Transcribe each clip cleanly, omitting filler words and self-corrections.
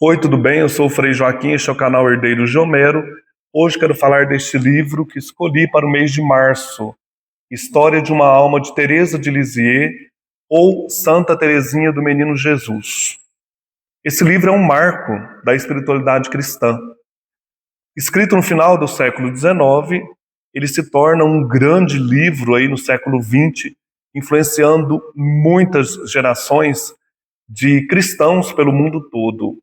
Oi, tudo bem? Eu sou o Frei Joaquim, este é o canal Herdeiros de Homero. Hoje quero falar deste livro que escolhi para o mês de março, História de uma Alma de Teresa de Lisieux ou Santa Teresinha do Menino Jesus. Esse livro é um marco da espiritualidade cristã. Escrito no final do século XIX, ele se torna um grande livro aí no século XX, influenciando muitas gerações de cristãos pelo mundo todo.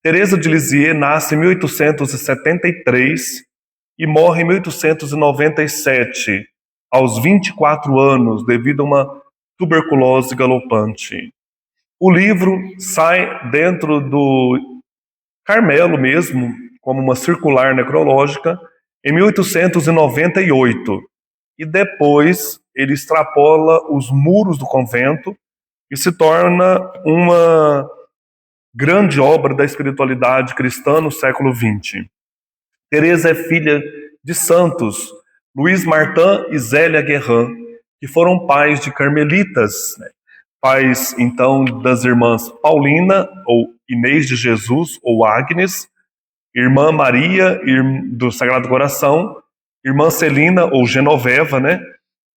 Teresa de Lisieux nasce em 1873 e morre em 1897, aos 24 anos, devido a uma tuberculose galopante. O livro sai dentro do Carmelo mesmo, como uma circular necrológica, em 1898, e depois ele extrapola os muros do convento e se torna uma grande obra da espiritualidade cristã no século XX. Teresa é filha de santos Luiz Martin e Zélia Guerrin, que foram pais de carmelitas, pais então das irmãs Paulina, ou Inês de Jesus, ou Agnes, irmã Maria do Sagrado Coração, irmã Celina, ou Genoveva,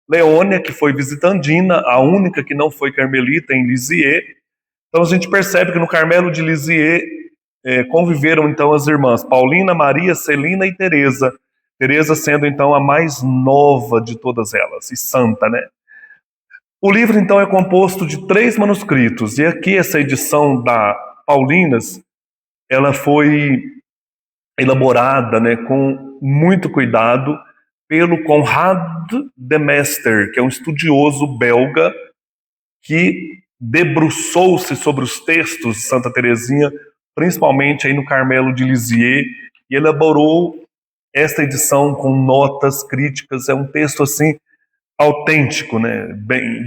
Leônia, que foi visitandina, a única que não foi carmelita em Lisieux. Então a gente percebe que no Carmelo de Lisieux conviveram então as irmãs Paulina, Maria, Celina e Teresa. Teresa sendo então a mais nova de todas elas, e santa, O livro então é composto de 3 manuscritos, e aqui essa edição da Paulinas, ela foi elaborada, com muito cuidado pelo Conrad de Mester, que é um estudioso belga que debruçou-se sobre os textos de Santa Teresinha, principalmente aí no Carmelo de Lisieux, e elaborou esta edição com notas críticas. É um texto assim autêntico,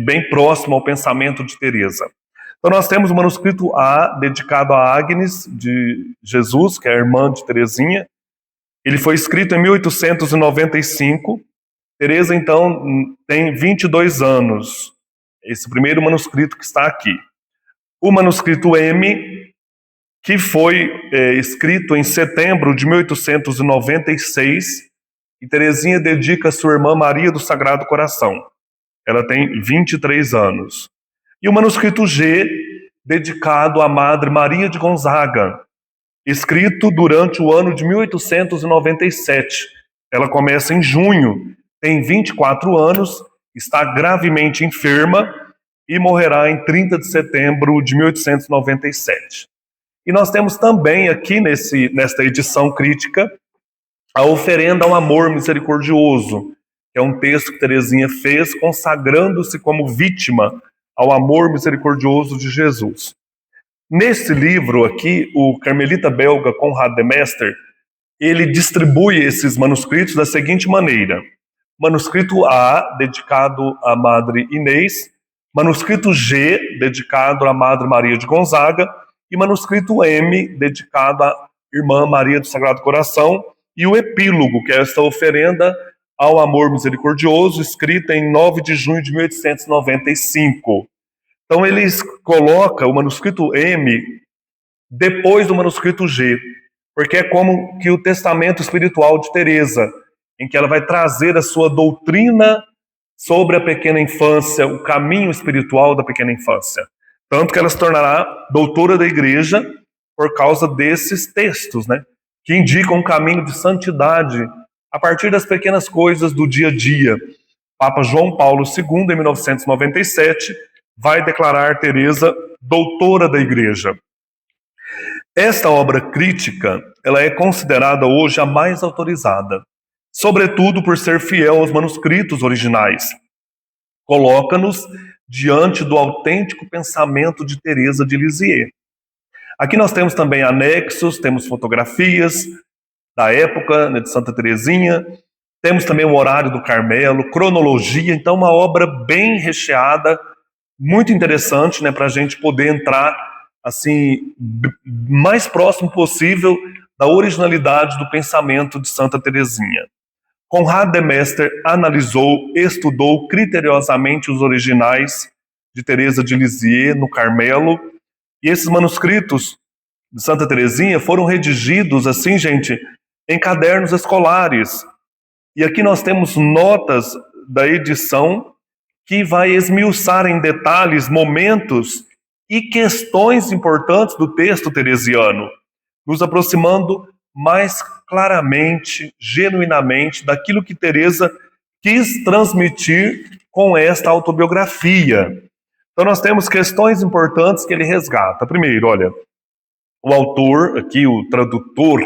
bem próximo ao pensamento de Teresa. Então nós temos o manuscrito A, dedicado a Agnes de Jesus, que é a irmã de Teresinha. Ele foi escrito em 1895. Teresa então tem 22 anos. Esse primeiro manuscrito que está aqui. O manuscrito M, que foi escrito em setembro de 1896, e Teresinha dedica a sua irmã Maria do Sagrado Coração. Ela tem 23 anos. E o manuscrito G, dedicado à Madre Maria de Gonzaga, escrito durante o ano de 1897. Ela começa em junho, tem 24 anos, está gravemente enferma e morrerá em 30 de setembro de 1897. E nós temos também aqui nesta edição crítica a Oferenda ao Amor Misericordioso, que é um texto que Teresinha fez consagrando-se como vítima ao amor misericordioso de Jesus. Nesse livro aqui, o carmelita belga Conrad de Mester, ele distribui esses manuscritos da seguinte maneira: manuscrito A, dedicado à Madre Inês, manuscrito G, dedicado à Madre Maria de Gonzaga, e manuscrito M, dedicado à Irmã Maria do Sagrado Coração, e o epílogo, que é esta oferenda ao amor misericordioso, escrita em 9 de junho de 1895. Então ele coloca o manuscrito M depois do manuscrito G, porque é como que o testamento espiritual de Teresa, em que ela vai trazer a sua doutrina sobre a pequena infância, o caminho espiritual da pequena infância. Tanto que ela se tornará doutora da igreja por causa desses textos, que indicam um caminho de santidade a partir das pequenas coisas do dia a dia. Papa João Paulo II, em 1997, vai declarar Teresa doutora da igreja. Esta obra crítica, ela é considerada hoje a mais autorizada, sobretudo por ser fiel aos manuscritos originais. Coloca-nos diante do autêntico pensamento de Teresa de Lisieux. Aqui nós temos também anexos, temos fotografias da época de Santa Teresinha, temos também o horário do Carmelo, cronologia, então uma obra bem recheada, muito interessante, para a gente poder entrar assim mais próximo possível da originalidade do pensamento de Santa Teresinha. Conrad de Mester analisou, estudou criteriosamente os originais de Teresa de Lisieux no Carmelo, e esses manuscritos de Santa Teresinha foram redigidos, assim, gente, em cadernos escolares. E aqui nós temos notas da edição que vai esmiuçar em detalhes momentos e questões importantes do texto teresiano, nos aproximando mais claramente, genuinamente, daquilo que Teresa quis transmitir com esta autobiografia. Então nós temos questões importantes que ele resgata. Primeiro, olha, o autor, aqui o tradutor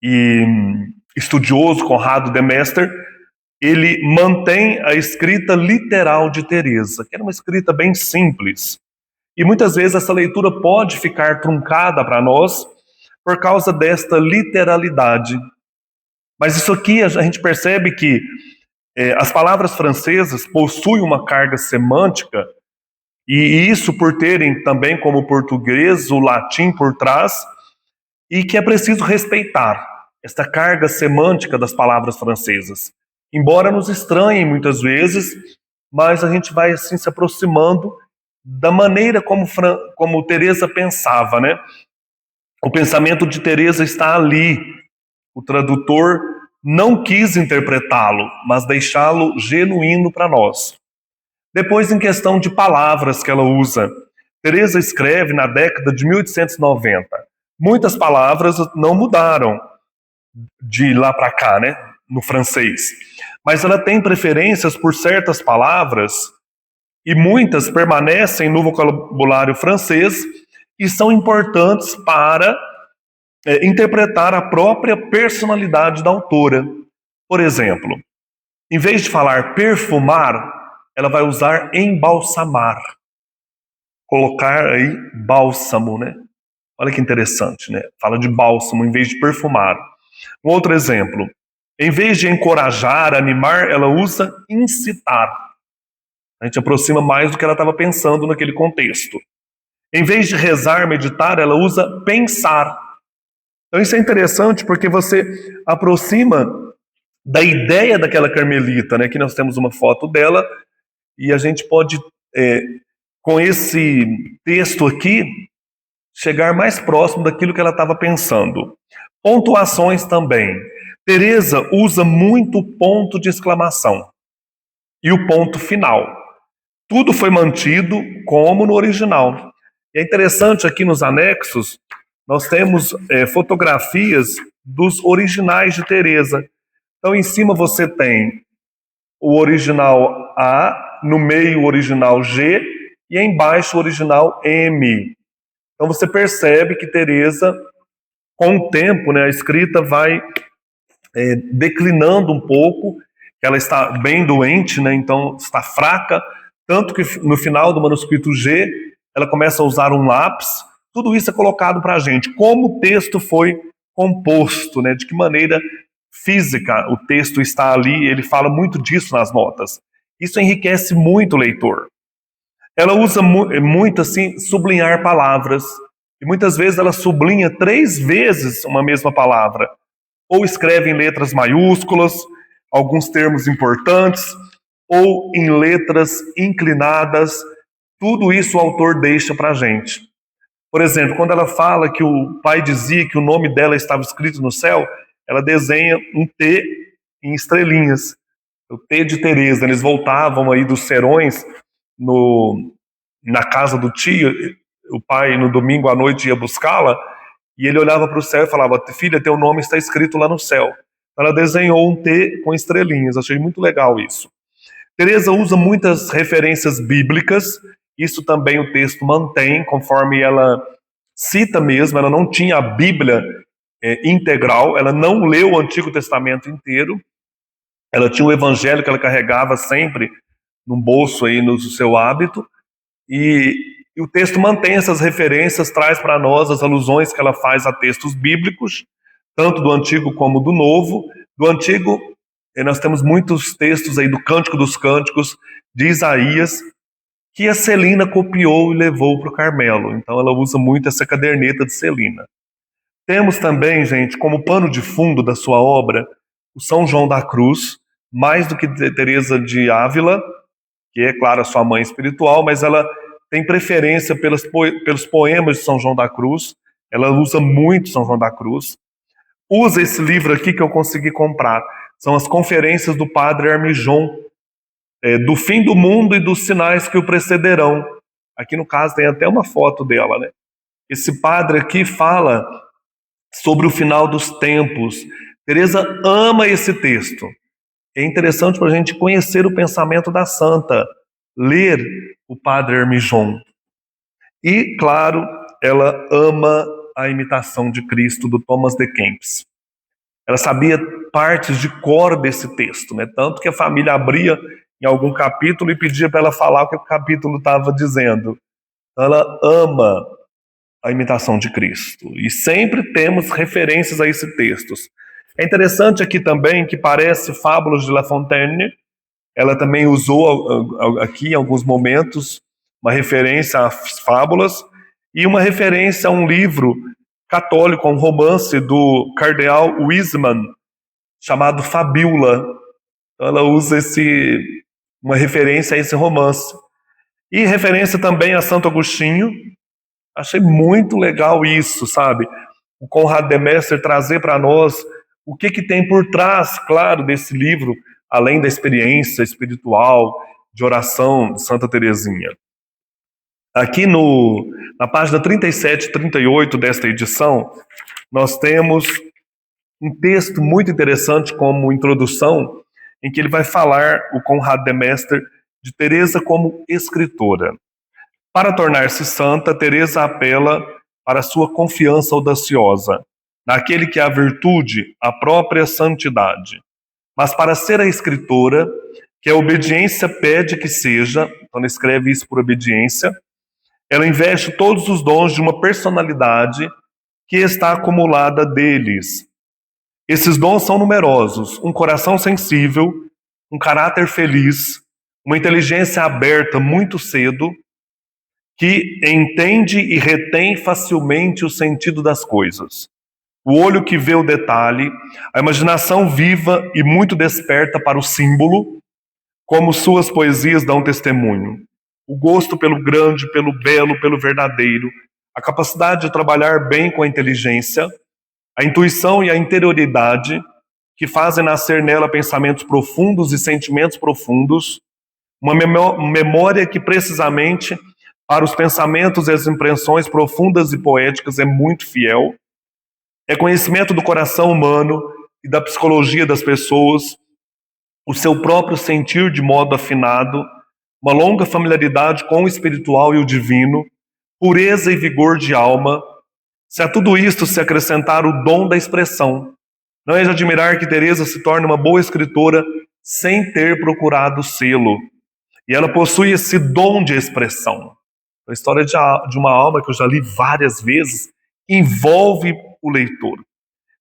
e estudioso Conrado de Mester, ele mantém a escrita literal de Teresa, que era uma escrita bem simples. E muitas vezes essa leitura pode ficar truncada para nós por causa desta literalidade. Mas isso aqui a gente percebe que as palavras francesas possuem uma carga semântica, e isso por terem também como português o latim por trás, e que é preciso respeitar esta carga semântica das palavras francesas. Embora nos estranhem muitas vezes, mas a gente vai assim se aproximando da maneira como Teresa pensava, né? O pensamento de Teresa está ali. O tradutor não quis interpretá-lo, mas deixá-lo genuíno para nós. Depois, em questão de palavras que ela usa, Teresa escreve na década de 1890. Muitas palavras não mudaram de lá para cá, né, no francês. Mas ela tem preferências por certas palavras e muitas permanecem no vocabulário francês e são importantes para interpretar a própria personalidade da autora. Por exemplo, em vez de falar perfumar, ela vai usar embalsamar. Colocar aí bálsamo, né? Olha que interessante, né? Fala de bálsamo em vez de perfumar. Um outro exemplo. Em vez de encorajar, animar, ela usa incitar. A gente aproxima mais do que ela estava pensando naquele contexto. Em vez de rezar, meditar, ela usa pensar. Então isso é interessante porque você aproxima da ideia daquela carmelita, né? Aqui nós temos uma foto dela e a gente pode, com esse texto aqui, chegar mais próximo daquilo que ela estava pensando. Pontuações também. Teresa usa muito ponto de exclamação e o ponto final. Tudo foi mantido como no original. E é interessante aqui nos anexos, nós temos fotografias dos originais de Teresa. Então, em cima você tem o original A, no meio o original G e embaixo o original M. Então você percebe que Teresa, com o tempo, né, a escrita vai declinando um pouco, que ela está bem doente, né, então está fraca, tanto que no final do manuscrito G, ela começa a usar um lápis. Tudo isso é colocado para a gente, como o texto foi composto, né, de que maneira física o texto está ali, ele fala muito disso nas notas. Isso enriquece muito o leitor. Ela usa muito assim, sublinhar palavras, e muitas vezes ela sublinha 3 vezes uma mesma palavra, ou escreve em letras maiúsculas, alguns termos importantes, ou em letras inclinadas. Tudo isso o autor deixa para a gente. Por exemplo, quando ela fala que o pai dizia que o nome dela estava escrito no céu, ela desenha um T em estrelinhas, o T de Teresa. Eles voltavam aí dos serões na casa do tio, o pai no domingo à noite ia buscá-la, e ele olhava para o céu e falava: filha, teu nome está escrito lá no céu. Ela desenhou um T com estrelinhas, achei muito legal isso. Teresa usa muitas referências bíblicas, isso também o texto mantém, conforme ela cita mesmo. Ela não tinha a Bíblia integral, ela não leu o Antigo Testamento inteiro, ela tinha o Evangelho que ela carregava sempre no bolso aí no seu hábito, e o texto mantém essas referências, traz para nós as alusões que ela faz a textos bíblicos, tanto do Antigo como do Novo. Do Antigo, nós temos muitos textos aí do Cântico dos Cânticos, de Isaías, que a Celina copiou e levou para o Carmelo. Então ela usa muito essa caderneta de Celina. Temos também, gente, como pano de fundo da sua obra, o São João da Cruz, mais do que Teresa de Ávila, que é, claro, a sua mãe espiritual, mas ela tem preferência pelos poemas de São João da Cruz. Ela usa muito São João da Cruz. Usa esse livro aqui que eu consegui comprar. São as conferências do padre Hermijon, do fim do mundo e dos sinais que o precederão. Aqui no caso tem até uma foto dela, né? Esse padre aqui fala sobre o final dos tempos. Teresa ama esse texto. É interessante para a gente conhecer o pensamento da santa, ler o padre Hermijon. E, claro, ela ama a imitação de Cristo do Thomas de Kempis. Ela sabia partes de cor desse texto, né? Tanto que a família abria em algum capítulo e pedia para ela falar o que o capítulo estava dizendo. Então, ela ama a imitação de Cristo. E sempre temos referências a esses textos. É interessante aqui também que parece Fábulas de La Fontaine. Ela também usou aqui em alguns momentos uma referência às fábulas e uma referência a um livro católico, um romance do cardeal Wiseman, chamado Fabiola. Então ela usa uma referência a esse romance. E referência também a Santo Agostinho. Achei muito legal isso, sabe? O Conrad de Messer trazer para nós o que tem por trás, claro, desse livro, além da experiência espiritual, de oração de Santa Teresinha. Aqui na página 37 e 38 desta edição, nós temos um texto muito interessante como introdução, em que ele vai falar, o Conrad de Messer, de Teresa como escritora. Para tornar-se santa, Teresa apela para sua confiança audaciosa, naquele que é a virtude, a própria santidade. Mas para ser a escritora, que a obediência pede que seja, então ela escreve isso por obediência, ela investe todos os dons de uma personalidade que está acumulada deles. Esses dons são numerosos: um coração sensível, um caráter feliz, uma inteligência aberta muito cedo, que entende e retém facilmente o sentido das coisas, o olho que vê o detalhe, a imaginação viva e muito desperta para o símbolo, como suas poesias dão testemunho, o gosto pelo grande, pelo belo, pelo verdadeiro, a capacidade de trabalhar bem com a inteligência, a intuição e a interioridade, que fazem nascer nela pensamentos profundos e sentimentos profundos, uma memória que precisamente para os pensamentos e as impressões profundas e poéticas é muito fiel, é conhecimento do coração humano e da psicologia das pessoas, o seu próprio sentir de modo afinado, uma longa familiaridade com o espiritual e o divino, pureza e vigor de alma. Se a tudo isto se acrescentar o dom da expressão, não é de admirar que Teresa se torne uma boa escritora sem ter procurado sê-lo. E ela possui esse dom de expressão. A história de uma alma que eu já li várias vezes envolve o leitor.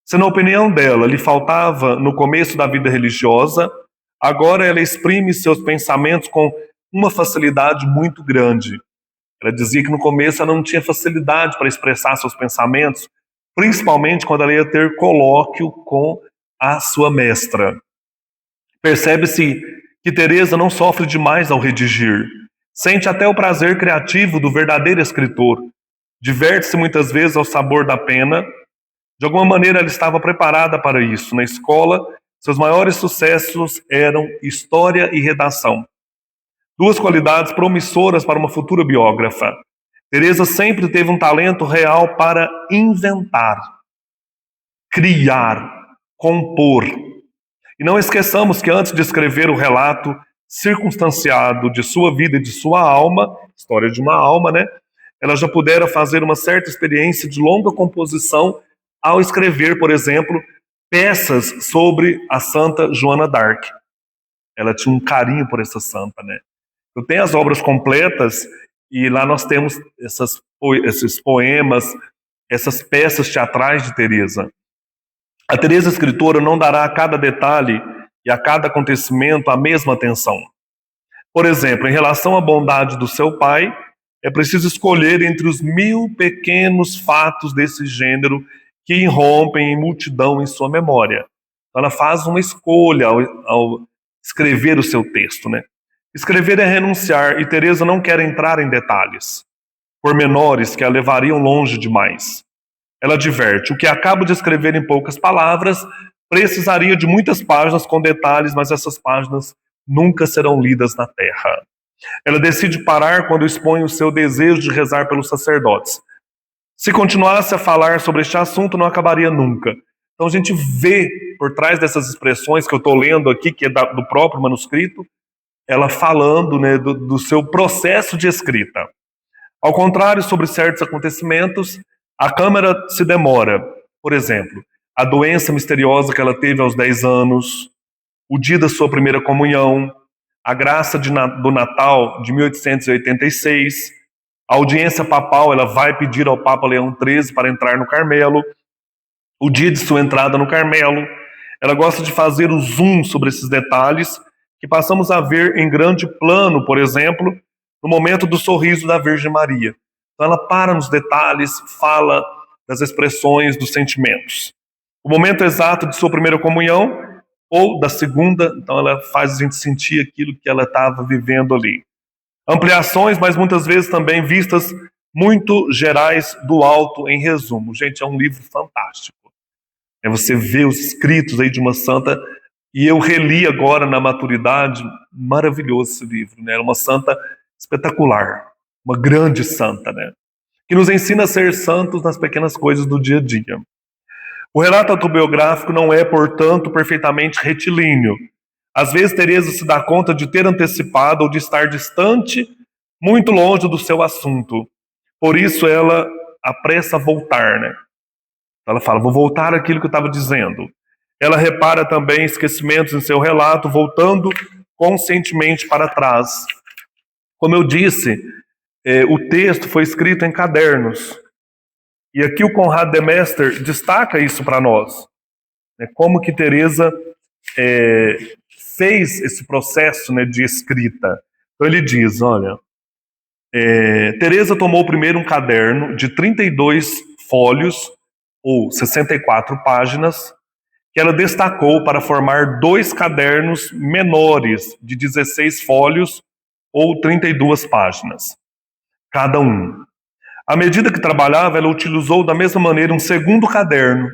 Se na opinião dela lhe faltava no começo da vida religiosa, agora ela exprime seus pensamentos com uma facilidade muito grande. Ela dizia que no começo ela não tinha facilidade para expressar seus pensamentos, principalmente quando ela ia ter colóquio com a sua mestra. Percebe-se que Teresa não sofre demais ao redigir. Sente até o prazer criativo do verdadeiro escritor. Diverte-se muitas vezes ao sabor da pena. De alguma maneira ela estava preparada para isso. Na escola, seus maiores sucessos eram história e redação. Duas qualidades promissoras para uma futura biógrafa. Teresa sempre teve um talento real para inventar, criar, compor. E não esqueçamos que antes de escrever o relato circunstanciado de sua vida e de sua alma, história de uma alma, né? Ela já pudera fazer uma certa experiência de longa composição ao escrever, por exemplo, peças sobre a Santa Joana d'Arc. Ela tinha um carinho por essa santa, né? Eu tenho as obras completas e lá nós temos esses poemas, essas peças teatrais de Teresa. A Teresa escritora não dará a cada detalhe e a cada acontecimento a mesma atenção. Por exemplo, em relação à bondade do seu pai, é preciso escolher entre os 1000 pequenos fatos desse gênero que irrompem em multidão em sua memória. Então, ela faz uma escolha ao escrever o seu texto, né? Escrever é renunciar, e Teresa não quer entrar em detalhes, pormenores que a levariam longe demais. Ela adverte: o que acabo de escrever em poucas palavras precisaria de muitas páginas com detalhes, mas essas páginas nunca serão lidas na terra. Ela decide parar quando expõe o seu desejo de rezar pelos sacerdotes. Se continuasse a falar sobre este assunto, não acabaria nunca. Então a gente vê por trás dessas expressões que eu estou lendo aqui, que é do próprio manuscrito, ela falando, né, do seu processo de escrita. Ao contrário, sobre certos acontecimentos, a câmara se demora. Por exemplo, a doença misteriosa que ela teve aos 10 anos, o dia da sua primeira comunhão, a graça do Natal de 1886, a audiência papal, ela vai pedir ao Papa Leão XIII para entrar no Carmelo, o dia de sua entrada no Carmelo. Ela gosta de fazer o zoom sobre esses detalhes que passamos a ver em grande plano, por exemplo, no momento do sorriso da Virgem Maria. Então ela para nos detalhes, fala das expressões, dos sentimentos. O momento exato de sua primeira comunhão ou da segunda, então ela faz a gente sentir aquilo que ela estava vivendo ali. Ampliações, mas muitas vezes também vistas muito gerais do alto, em resumo. Gente, é um livro fantástico. Você vê os escritos aí de uma santa, e eu reli agora na maturidade, maravilhoso esse livro, né? Uma santa espetacular, uma grande santa, né? Que nos ensina a ser santos nas pequenas coisas do dia a dia. O relato autobiográfico não é, portanto, perfeitamente retilíneo. Às vezes Teresa se dá conta de ter antecipado ou de estar distante, muito longe do seu assunto. Por isso ela apressa a voltar, né? Ela fala, vou voltar àquilo que eu estava dizendo. Ela repara também esquecimentos em seu relato, voltando conscientemente para trás. Como eu disse, o texto foi escrito em cadernos. E aqui o Konrad Demester destaca isso para nós. Como que Teresa fez esse processo, né, de escrita. Então ele diz, olha, Teresa tomou primeiro um caderno de 32 folhos, ou 64 páginas, que ela destacou para formar 2 cadernos menores de 16 folhos, ou 32 páginas, cada um. À medida que trabalhava, ela utilizou da mesma maneira um segundo caderno,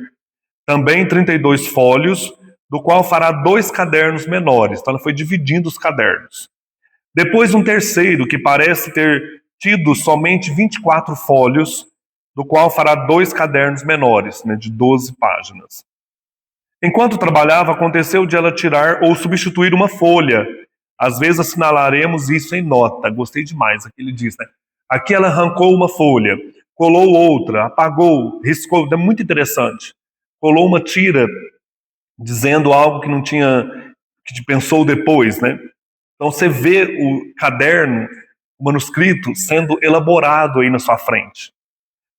também 32 folhos, do qual fará 2 cadernos menores. Então ela foi dividindo os cadernos. Depois um terceiro, que parece ter tido somente 24 folhos, do qual fará 2 cadernos menores, né, de 12 páginas. Enquanto trabalhava, aconteceu de ela tirar ou substituir uma folha. Às vezes assinalaremos isso em nota. Gostei demais, aqui ele diz, né? Aqui ela arrancou uma folha, colou outra, apagou, riscou. É muito interessante. Colou uma tira, dizendo algo que não tinha, que pensou depois, né? Então você vê o caderno, o manuscrito, sendo elaborado aí na sua frente.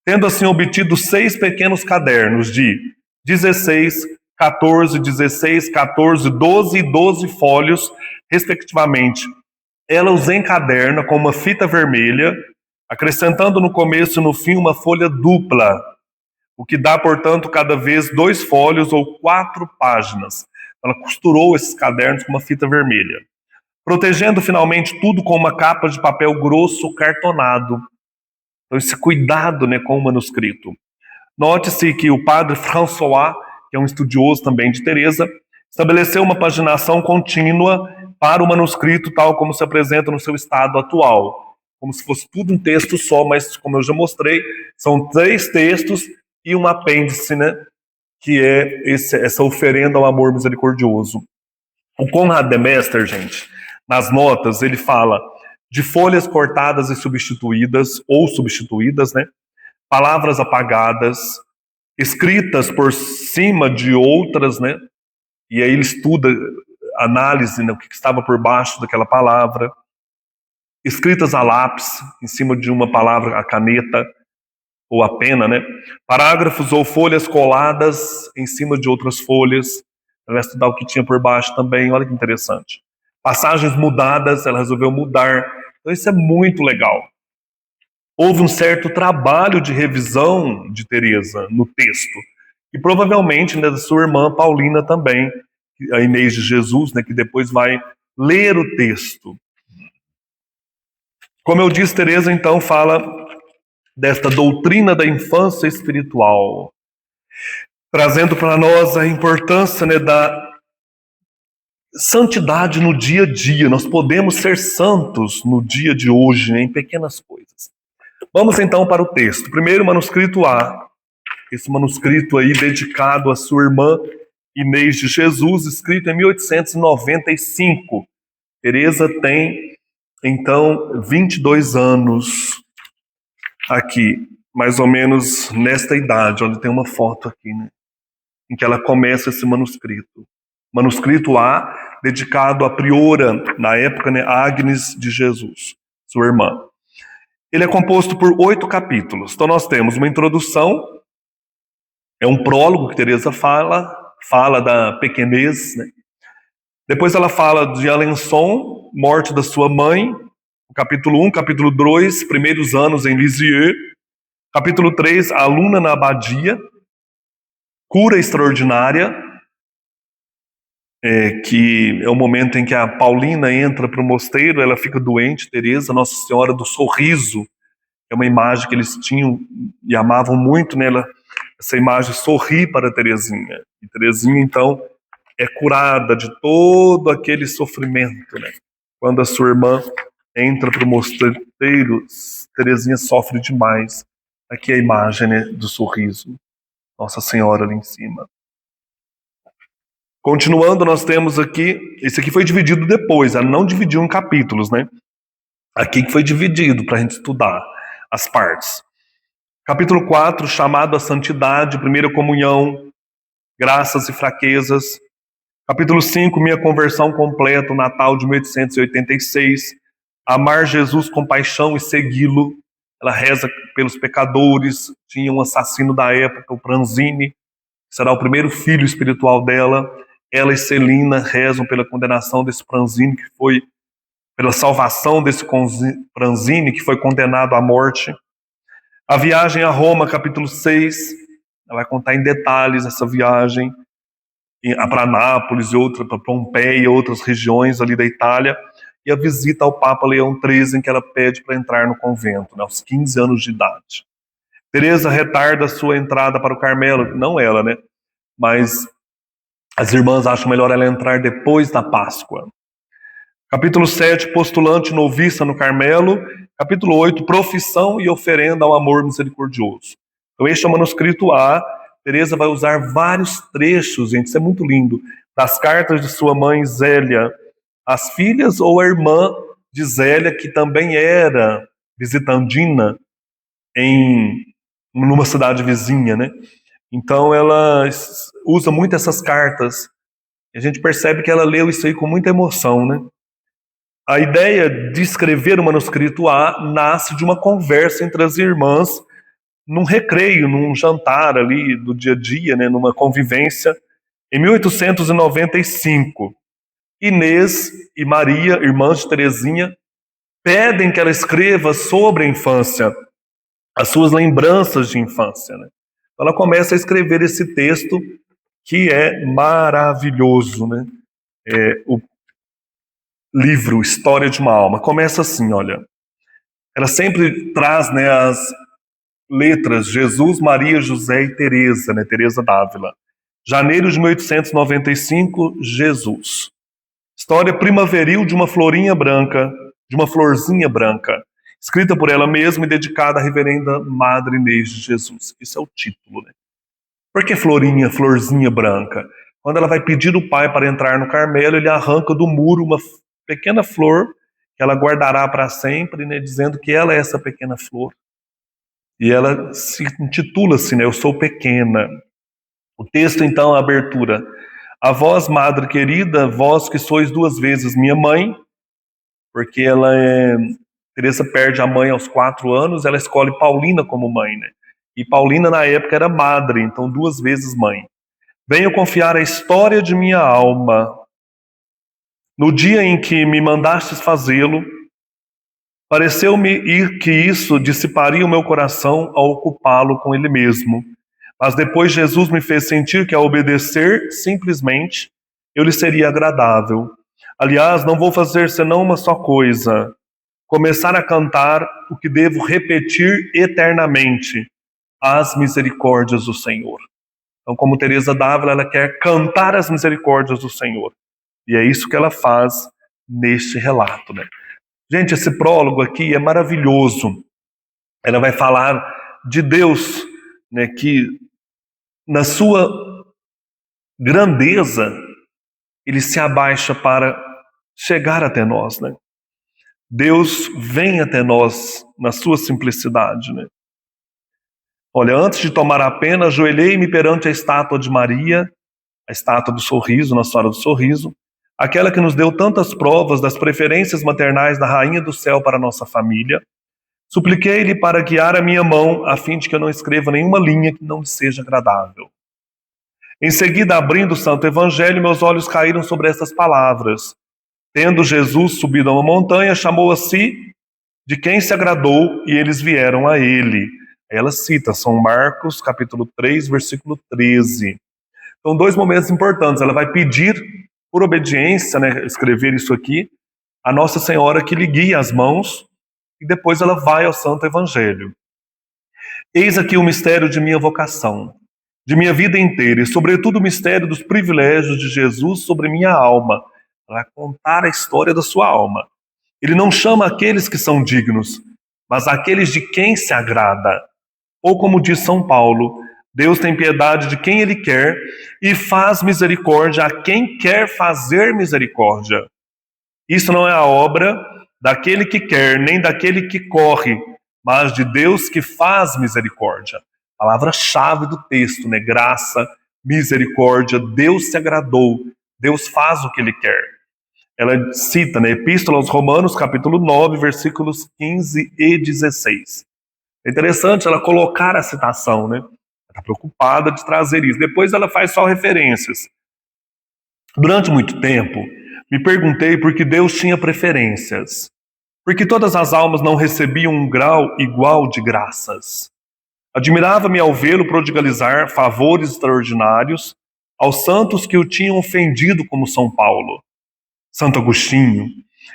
Tendo assim obtido 6 pequenos cadernos de 16, 14, 16, 14, 12 e 12 folhos, respectivamente. Ela os encaderna com uma fita vermelha, acrescentando no começo e no fim uma folha dupla, o que dá, portanto, cada vez 2 folhos ou 4 páginas. Ela costurou esses cadernos com uma fita vermelha, protegendo finalmente tudo com uma capa de papel grosso cartonado. Então, esse cuidado, né, com o manuscrito. Note-se que o padre François, que é um estudioso também de Teresa, estabeleceu uma paginação contínua para o manuscrito tal como se apresenta no seu estado atual. Como se fosse tudo um texto só, mas como eu já mostrei, são 3 textos e um apêndice, né, que é essa oferenda ao amor misericordioso. O Konrad Demester, gente, nas notas, ele fala de folhas cortadas e substituídas, ou substituídas, né? Palavras apagadas, escritas por cima de outras, né? E aí ele estuda, análise, né, o que estava por baixo daquela palavra. Escritas a lápis, em cima de uma palavra, a caneta, ou a pena, né? Parágrafos ou folhas coladas em cima de outras folhas. Ela vai estudar o que tinha por baixo também, olha que interessante. Passagens mudadas, ela resolveu mudar. Então isso é muito legal. Houve um certo trabalho de revisão de Teresa no texto, e provavelmente, né, da sua irmã Paulina também, a Inês de Jesus, né, que depois vai ler o texto. Como eu disse, Teresa então fala desta doutrina da infância espiritual, trazendo para nós a importância, né, da santidade no dia a dia. Nós podemos ser santos no dia de hoje, né, em pequenas coisas. Vamos então para o texto. Primeiro, manuscrito A. Esse manuscrito aí dedicado à sua irmã Inês de Jesus, escrito em 1895. Teresa tem, então, 22 anos aqui, mais ou menos nesta idade. Olha, tem uma foto aqui, né, em que ela começa esse manuscrito. Manuscrito A, dedicado à priora, na época, né, Agnes de Jesus, sua irmã. Ele é composto por 8 capítulos. Então nós temos uma introdução, é um prólogo que Teresa fala da pequenez, né? Depois ela fala de Alençon, morte da sua mãe, capítulo 1, capítulo 2, primeiros anos em Lisieux, capítulo 3, aluna na abadia, cura extraordinária, que é o momento em que a Paulina entra para o mosteiro, ela fica doente, Teresa, Nossa Senhora do Sorriso, é uma imagem que eles tinham e amavam muito, né? Essa imagem sorri para Teresinha, e Teresinha então é curada de todo aquele sofrimento, né? Quando a sua irmã entra para o mosteiro, Teresinha sofre demais. Aqui é a imagem, né, do sorriso, Nossa Senhora ali em cima. Continuando, nós temos aqui, esse aqui foi dividido depois, ela não dividiu em capítulos, né? Aqui que foi dividido para a gente estudar as partes. Capítulo 4, chamado à santidade, primeira comunhão, graças e fraquezas. Capítulo 5, minha conversão completa, o Natal de 1886. Amar Jesus com paixão e segui-lo. Ela reza pelos pecadores. Tinha um assassino da época, o Pranzini, que será o primeiro filho espiritual dela. Ela e Celina rezam pela condenação desse Pranzini, que foi pela salvação desse Pranzini, que foi condenado à morte. A viagem a Roma, capítulo 6, ela vai contar em detalhes essa viagem para Nápoles e outra para Pompeia e outras regiões ali da Itália, e a visita ao Papa Leão XIII, em que ela pede para entrar no convento, né, aos 15 anos de idade. Teresa retarda a sua entrada para o Carmelo, não ela, né, mas as irmãs acham melhor ela entrar depois da Páscoa. Capítulo 7, postulante noviça no Carmelo. Capítulo 8, profissão e oferenda ao amor misericordioso. Então este é o manuscrito A. Teresa vai usar vários trechos, gente, isso é muito lindo, das cartas de sua mãe Zélia, as filhas ou a irmã de Zélia, que também era visitandina numa cidade vizinha, né? Então ela usa muito essas cartas. A gente percebe que ela leu isso aí com muita emoção, né? A ideia de escrever o manuscrito A nasce de uma conversa entre as irmãs num recreio, num jantar ali do dia a dia, né, numa convivência, em 1895. Inês e Maria, irmãs de Teresinha, pedem que ela escreva sobre a infância, as suas lembranças de infância, né? Ela começa a escrever esse texto que é maravilhoso, né? O livro História de uma Alma começa assim, olha. Ela sempre traz, né, as letras Jesus, Maria, José e Teresa, né, Teresa d'Ávila. Janeiro de 1895, Jesus. História primaveril de uma florinha branca, de uma florzinha branca, escrita por ela mesma e dedicada à reverenda Madre Inês de Jesus. Esse é o título, né? Por que florinha, florzinha branca? Quando ela vai pedir o pai para entrar no Carmelo, ele arranca do muro uma pequena flor que ela guardará para sempre, né, dizendo que ela é essa pequena flor. E ela se intitula-se, né, Eu Sou Pequena. O texto, então, a abertura. A vós, madre querida, vós que sois 2 vezes minha mãe, porque Teresa perde a mãe aos 4 anos, ela escolhe Paulina como mãe, né? E Paulina, na época, era madre, então 2 vezes mãe. Venho confiar a história de minha alma. No dia em que me mandastes fazê-lo, pareceu-me que isso dissiparia o meu coração ao ocupá-lo com ele mesmo. Mas depois Jesus me fez sentir que ao obedecer, simplesmente, eu lhe seria agradável. Aliás, não vou fazer senão uma só coisa. começar a cantar o que devo repetir eternamente: as misericórdias do Senhor. Então, como Teresa d'Ávila, ela quer cantar as misericórdias do Senhor. E é isso que ela faz neste relato, né? Gente, esse prólogo aqui é maravilhoso. Ela vai falar de Deus, né, que na sua grandeza, ele se abaixa para chegar até nós, né? Deus vem até nós na sua simplicidade, né? Olha, antes de tomar a pena, ajoelhei-me perante a estátua de Maria, a estátua do sorriso, Nossa Senhora do Sorriso, aquela que nos deu tantas provas das preferências maternais da Rainha do Céu para a nossa família. Supliquei-lhe para guiar a minha mão, a fim de que eu não escreva nenhuma linha que não lhe seja agradável. Em seguida, abrindo o Santo Evangelho, meus olhos caíram sobre essas palavras. Tendo Jesus subido a uma montanha, chamou a si de quem se agradou, e eles vieram a ele. Ela cita São Marcos, capítulo 3, versículo 13. Então, dois momentos importantes. Ela vai pedir, por obediência, né, escrever isso aqui, a Nossa Senhora que lhe guie as mãos, e depois ela vai ao Santo Evangelho. Eis aqui o mistério de minha vocação, de minha vida inteira, e sobretudo o mistério dos privilégios de Jesus sobre minha alma, para contar a história da sua alma. Ele não chama aqueles que são dignos, mas aqueles de quem se agrada. Ou como diz São Paulo, Deus tem piedade de quem Ele quer e faz misericórdia a quem quer fazer misericórdia. Isso não é a obra daquele que quer, nem daquele que corre, mas de Deus que faz misericórdia. Palavra-chave do texto, né? Graça, misericórdia, Deus se agradou, Deus faz o que Ele quer. Ela cita na Epístola aos Romanos, capítulo 9, versículos 15 e 16. É interessante ela colocar a citação, né? Ela está preocupada de trazer isso. Depois ela faz só referências. Durante muito tempo, me perguntei por que Deus tinha preferências. Por que todas as almas não recebiam um grau igual de graças? Admirava-me ao vê-lo prodigalizar favores extraordinários aos santos que o tinham ofendido, como São Paulo, Santo Agostinho,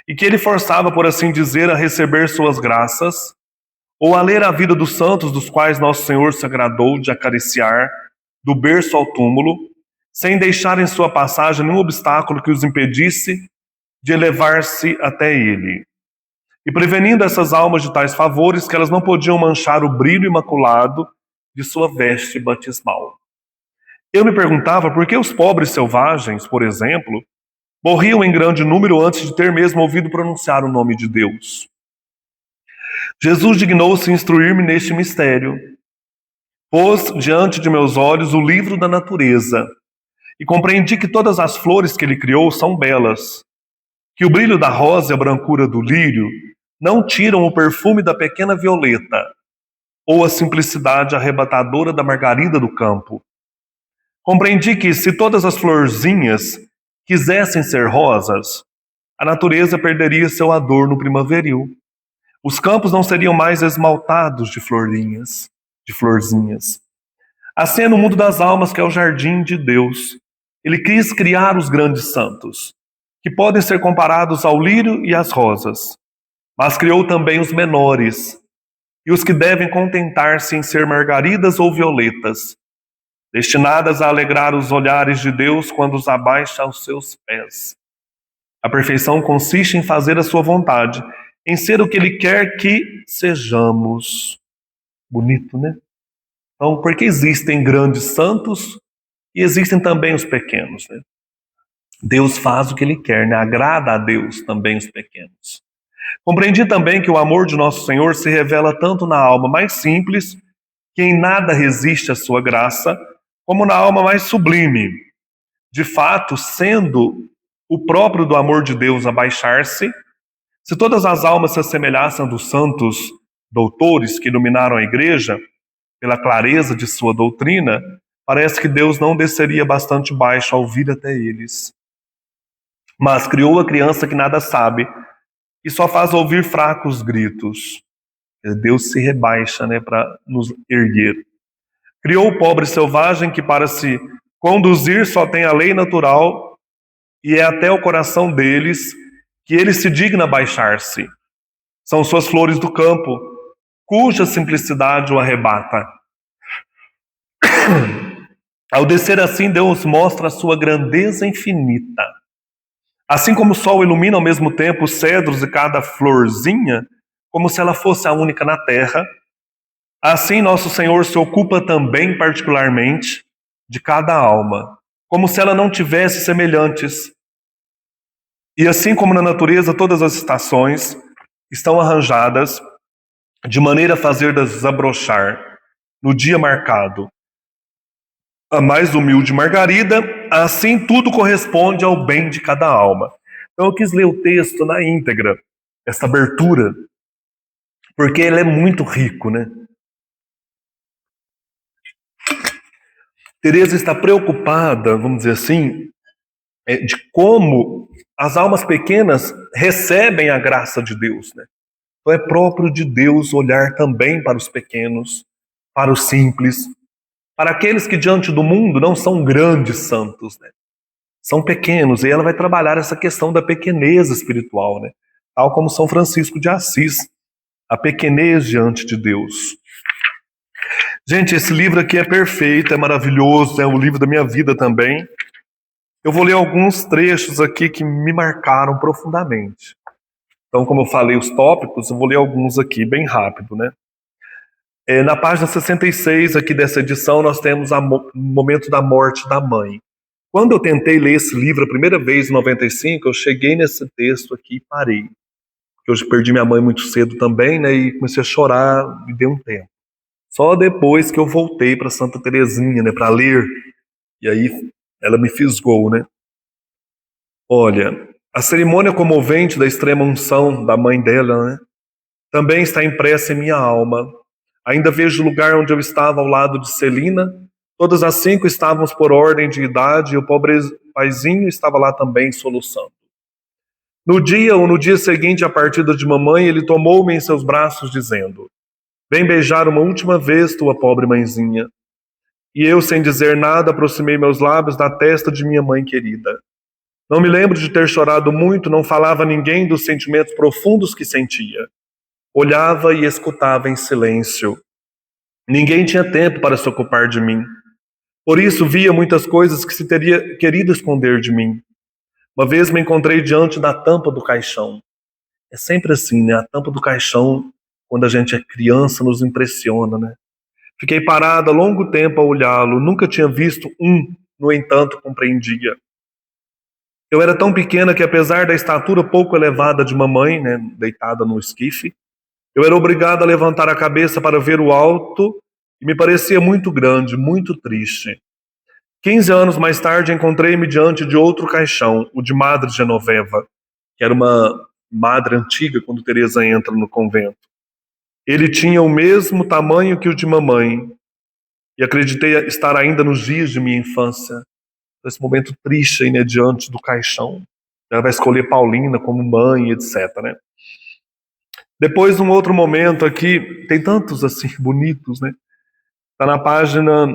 e que ele forçava, por assim dizer, a receber suas graças, ou a ler a vida dos santos dos quais Nosso Senhor se agradou de acariciar, do berço ao túmulo, sem deixar em sua passagem nenhum obstáculo que os impedisse de elevar-se até ele, e prevenindo essas almas de tais favores que elas não podiam manchar o brilho imaculado de sua veste batismal. Eu me perguntava por que os pobres selvagens, por exemplo, morriam em grande número antes de ter mesmo ouvido pronunciar o nome de Deus. Jesus dignou-se instruir-me neste mistério. Pôs diante de meus olhos o livro da natureza e compreendi que todas as flores que ele criou são belas, que o brilho da rosa e a brancura do lírio não tiram o perfume da pequena violeta ou a simplicidade arrebatadora da margarida do campo. Compreendi que se todas as florzinhas quisessem ser rosas, a natureza perderia seu adorno primaveril. Os campos não seriam mais esmaltados de florinhas, de florzinhas. Assim é no mundo das almas, que é o jardim de Deus. Ele quis criar os grandes santos, que podem ser comparados ao lírio e às rosas, mas criou também os menores, e os que devem contentar-se em ser margaridas ou violetas, destinadas a alegrar os olhares de Deus quando os abaixa aos seus pés. A perfeição consiste em fazer a sua vontade, em ser o que Ele quer que sejamos. Bonito, né? Então, porque existem grandes santos e existem também os pequenos, né? Deus faz o que Ele quer, né? Agrada a Deus também os pequenos. Compreendi também que o amor de Nosso Senhor se revela tanto na alma mais simples, que em nada resiste à sua graça, como na alma mais sublime. De fato, sendo o próprio do amor de Deus abaixar-se, se todas as almas se assemelhassem dos santos doutores que iluminaram a Igreja, pela clareza de sua doutrina, parece que Deus não desceria bastante baixo ao vir até eles. Mas criou a criança que nada sabe e só faz ouvir fracos gritos. Deus se rebaixa, né, para nos erguer. Criou o pobre selvagem que, para se conduzir, só tem a lei natural, e é até o coração deles que ele se digna baixar-se. São suas flores do campo, cuja simplicidade o arrebata. Ao descer assim, Deus mostra a sua grandeza infinita. Assim como o sol ilumina ao mesmo tempo os cedros e cada florzinha, como se ela fosse a única na terra, assim nosso Senhor se ocupa também particularmente de cada alma, como se ela não tivesse semelhantes. E assim como na natureza todas as estações estão arranjadas de maneira a fazer desabrochar no dia marcado a mais humilde Margarida, assim tudo corresponde ao bem de cada alma. Então eu quis ler o texto na íntegra, essa abertura, porque ele é muito rico, né? Teresa está preocupada, vamos dizer assim, de como as almas pequenas recebem a graça de Deus, né? Então é próprio de Deus olhar também para os pequenos, para os simples, para aqueles que diante do mundo não são grandes santos, né? São pequenos, e ela vai trabalhar essa questão da pequenez espiritual, né? Tal como São Francisco de Assis, a pequenez diante de Deus. Gente, esse livro aqui é perfeito, é maravilhoso, é o livro da minha vida também. Eu vou ler alguns trechos aqui que me marcaram profundamente. Então, como eu falei os tópicos, eu vou ler alguns aqui bem rápido, né? Na página 66 aqui dessa edição, nós temos o momento da morte da mãe. Quando eu tentei ler esse livro a primeira vez, em 95, eu cheguei nesse texto aqui e parei. Porque eu perdi minha mãe muito cedo também, né? E comecei a chorar, me deu um tempo. Só depois que eu voltei para Santa Teresinha, né? Para ler. E aí ela me fisgou, né? Olha, a cerimônia comovente da extrema unção da mãe dela, né? Também está impressa em minha alma. Ainda vejo o lugar onde eu estava ao lado de Celina. Todas as 5 estávamos por ordem de idade e o pobre paizinho estava lá também soluçando. No dia seguinte à partida de mamãe, ele tomou-me em seus braços, dizendo: vem beijar uma última vez tua pobre mãezinha. E eu, sem dizer nada, aproximei meus lábios da testa de minha mãe querida. Não me lembro de ter chorado muito, não falava a ninguém dos sentimentos profundos que sentia. Olhava e escutava em silêncio. Ninguém tinha tempo para se ocupar de mim. Por isso via muitas coisas que se teria querido esconder de mim. Uma vez me encontrei diante da tampa do caixão. É sempre assim, né? A tampa do caixão, quando a gente é criança, nos impressiona, né? Fiquei parada longo tempo a olhá-lo. Nunca tinha visto um, no entanto, compreendia. Eu era tão pequena que, apesar da estatura pouco elevada de mamãe, né, deitada no esquife, eu era obrigada a levantar a cabeça para ver o alto e me parecia muito grande, muito triste. 15 anos mais tarde, encontrei-me diante de outro caixão, o de Madre Genoveva, que era uma madre antiga quando Teresa entra no convento. Ele tinha o mesmo tamanho que o de mamãe, e acreditei estar ainda nos dias de minha infância. Esse momento triste aí, né, diante do caixão. Ela vai escolher Paulina como mãe, etc, né? Depois, um outro momento aqui, tem tantos assim bonitos, né? Está na página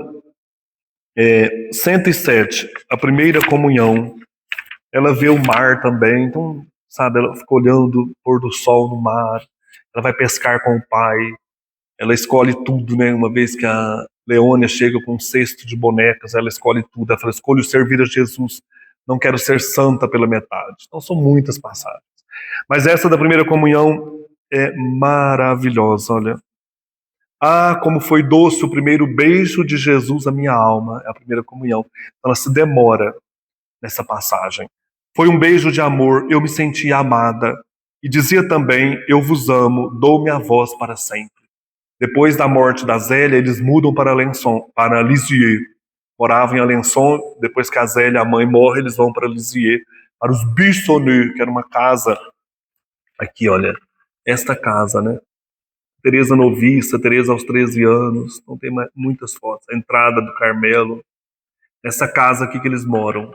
107, a primeira comunhão. Ela vê o mar também, então, sabe, ela fica olhando o pôr do sol no mar. Ela vai pescar com o pai. Ela escolhe tudo, né? Uma vez que a Leônia chega com um cesto de bonecas, ela escolhe tudo. Ela fala: escolho servir a Jesus, não quero ser santa pela metade. Então são muitas passagens. Mas essa da primeira comunhão é maravilhosa, olha. Ah, como foi doce o primeiro beijo de Jesus à minha alma, é a primeira comunhão. Ela se demora nessa passagem. Foi um beijo de amor, eu me sentia amada. E dizia também: eu vos amo, dou-me a vós para sempre. Depois da morte da Zélia, eles mudam para Lisieux. Moravam em Alençon, depois que a Zélia, a mãe, morre, eles vão para Lisieux, para os Bissonneux, que era uma casa. Aqui, olha, esta casa, né? Teresa noviça, Teresa aos 13 anos, não tem muitas fotos. A entrada do Carmelo, essa casa aqui que eles moram.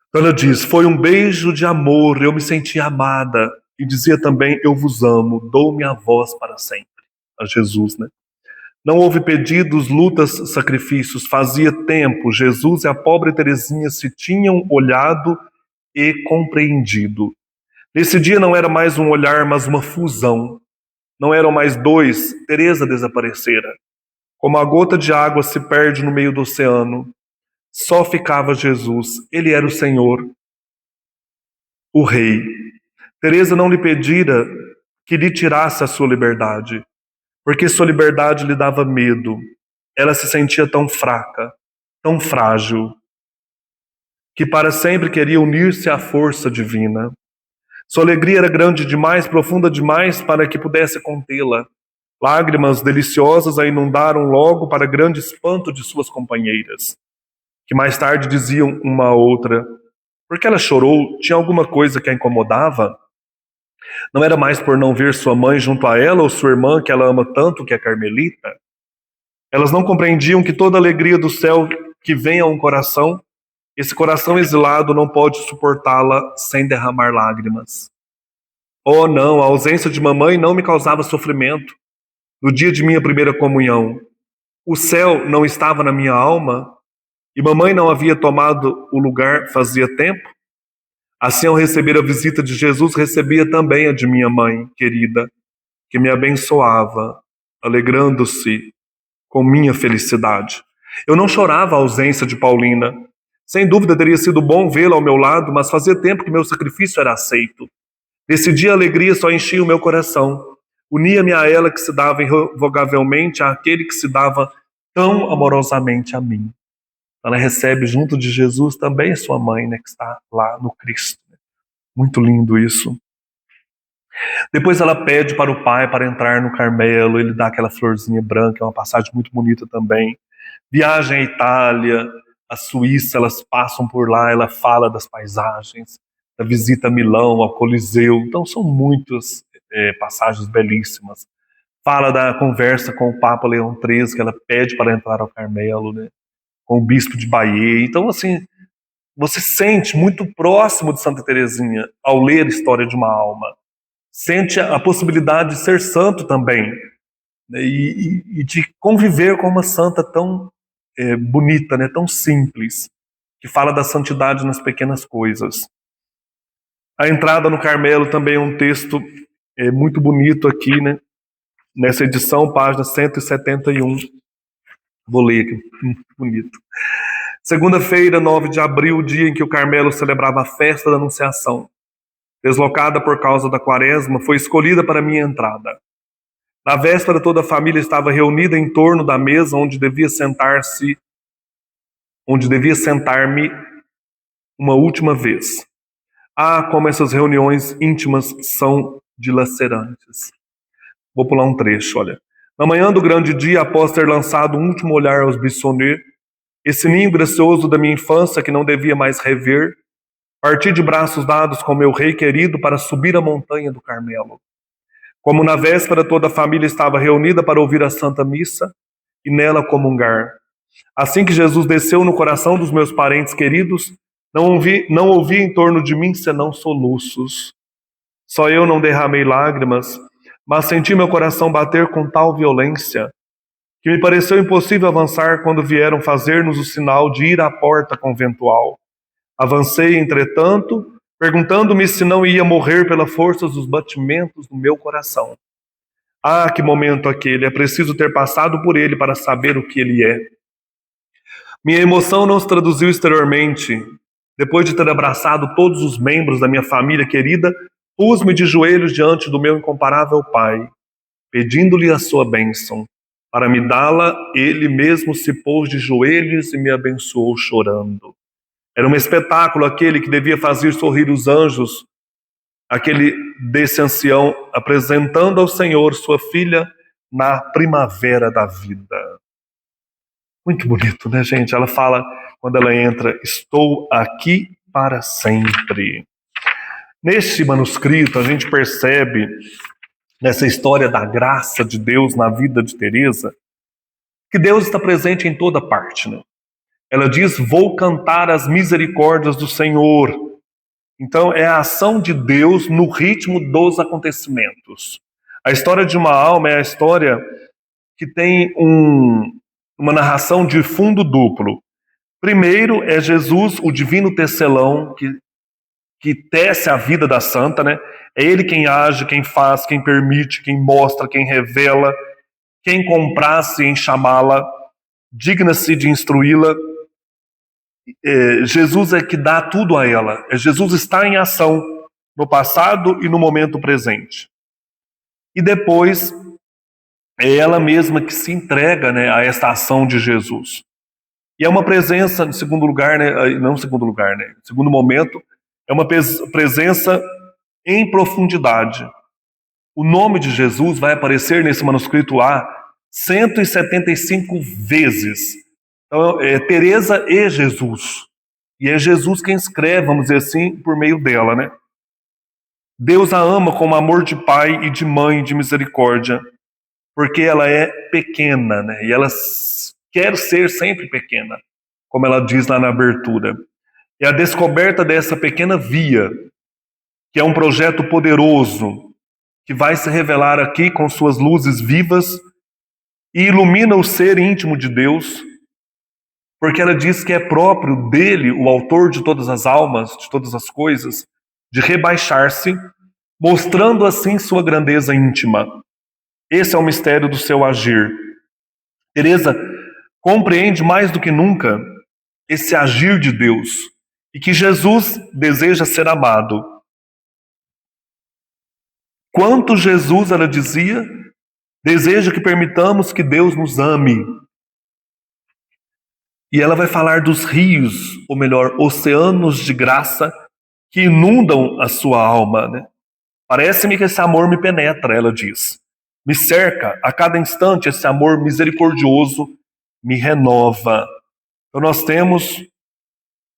Então ela diz: foi um beijo de amor, eu me senti amada. E dizia também: eu vos amo, dou-me a vós para sempre. A Jesus, né? Não houve pedidos, lutas, sacrifícios. Fazia tempo, Jesus e a pobre Teresinha se tinham olhado e compreendido. Nesse dia não era mais um olhar, mas uma fusão. Não eram mais dois, Teresa desaparecera. Como a gota de água se perde no meio do oceano, só ficava Jesus. Ele era o Senhor, o Rei. Teresa não lhe pedira que lhe tirasse a sua liberdade, porque sua liberdade lhe dava medo. Ela se sentia tão fraca, tão frágil, que para sempre queria unir-se à força divina. Sua alegria era grande demais, profunda demais para que pudesse contê-la. Lágrimas deliciosas a inundaram logo para grande espanto de suas companheiras, que mais tarde diziam uma a outra: por que ela chorou? Tinha alguma coisa que a incomodava? Não era mais por não ver sua mãe junto a ela ou sua irmã, que ela ama tanto, que é Carmelita? Elas não compreendiam que toda a alegria do céu que vem a um coração, esse coração exilado não pode suportá-la sem derramar lágrimas. Oh, não, a ausência de mamãe não me causava sofrimento. No dia de minha primeira comunhão, o céu não estava na minha alma e mamãe não havia tomado o lugar fazia tempo? Assim, ao receber a visita de Jesus, recebia também a de minha mãe querida, que me abençoava, alegrando-se com minha felicidade. Eu não chorava a ausência de Paulina. Sem dúvida teria sido bom vê-la ao meu lado, mas fazia tempo que meu sacrifício era aceito. Nesse dia a alegria só enchia o meu coração. Unia-me a ela que se dava irrevogavelmente àquele que se dava tão amorosamente a mim. Ela recebe junto de Jesus também sua mãe, né, que está lá no Cristo. Muito lindo isso. Depois ela pede para o pai para entrar no Carmelo, ele dá aquela florzinha branca, é uma passagem muito bonita também. Viagem à Itália, à Suíça, elas passam por lá, ela fala das paisagens, da visita a Milão, ao Coliseu. Então são muitas passagens belíssimas. Fala da conversa com o Papa Leão XIII, que ela pede para entrar ao Carmelo, né, com o bispo de Bayeux. Então, assim, você sente muito próximo de Santa Teresinha ao ler a história de uma alma. Sente a possibilidade de ser santo também, né, e de conviver com uma santa tão bonita, né, tão simples, que fala da santidade nas pequenas coisas. A entrada no Carmelo também é um texto muito bonito aqui, né, nessa edição, página 171. Vou ler aqui, muito bonito. Segunda-feira, 9 de abril, dia em que o Carmelo celebrava a festa da Anunciação. Deslocada por causa da quaresma, foi escolhida para minha entrada. Na véspera, toda a família estava reunida em torno da mesa onde devia sentar-me uma última vez. Ah, como essas reuniões íntimas são dilacerantes. Vou pular um trecho, olha. Na manhã do grande dia, após ter lançado um último olhar aos Bissonnets, esse ninho gracioso da minha infância que não devia mais rever, parti de braços dados com meu rei querido para subir a montanha do Carmelo. Como na véspera toda a família estava reunida para ouvir a Santa Missa e nela comungar. Assim que Jesus desceu no coração dos meus parentes queridos, não ouvi em torno de mim senão soluços. Só eu não derramei lágrimas, mas senti meu coração bater com tal violência que me pareceu impossível avançar quando vieram fazer-nos o sinal de ir à porta conventual. Avancei, entretanto, perguntando-me se não ia morrer pela força dos batimentos do meu coração. Ah, que momento aquele! É preciso ter passado por ele para saber o que ele é. Minha emoção não se traduziu exteriormente. Depois de ter abraçado todos os membros da minha família querida, pus-me de joelhos diante do meu incomparável Pai, pedindo-lhe a sua bênção. Para me dá-la, ele mesmo se pôs de joelhos e me abençoou chorando. Era um espetáculo aquele que devia fazer sorrir os anjos, aquele desse ancião apresentando ao Senhor sua filha na primavera da vida. Muito bonito, né, gente? Ela fala, quando ela entra, estou aqui para sempre. Neste manuscrito, a gente percebe, nessa história da graça de Deus na vida de Teresa, que Deus está presente em toda parte, né? Ela diz, vou cantar as misericórdias do Senhor. Então, é a ação de Deus no ritmo dos acontecimentos. A história de uma alma é a história que tem uma narração de fundo duplo. Primeiro é Jesus, o divino tecelão, que que tece a vida da santa, né? É ele quem age, quem faz, quem permite, quem mostra, quem revela, quem comprasse em chamá-la, digna-se de instruí-la. Jesus é que dá tudo a ela. Jesus está em ação no passado e no momento presente. E depois é ela mesma que se entrega, né, a esta ação de Jesus. E é uma presença, em segundo lugar, né, não em segundo lugar, né, em segundo momento, é uma presença em profundidade. O nome de Jesus vai aparecer nesse manuscrito A 175 vezes. Então, é Teresa e Jesus. E é Jesus quem escreve, vamos dizer assim, por meio dela, né? Deus a ama com amor de pai e de mãe de misericórdia, porque ela é pequena, né? E ela quer ser sempre pequena, como ela diz lá na abertura. E a descoberta dessa pequena via, que é um projeto poderoso, que vai se revelar aqui com suas luzes vivas e ilumina o ser íntimo de Deus, porque ela diz que é próprio dele, o autor de todas as almas, de todas as coisas, de rebaixar-se, mostrando assim sua grandeza íntima. Esse é o mistério do seu agir. Teresa compreende mais do que nunca esse agir de Deus e que Jesus deseja ser amado. Quanto Jesus, ela dizia, deseja que permitamos que Deus nos ame. E ela vai falar dos rios, ou melhor, oceanos de graça que inundam a sua alma, né? Parece-me que esse amor me penetra, ela diz. Me cerca, a cada instante esse amor misericordioso me renova. Então nós temos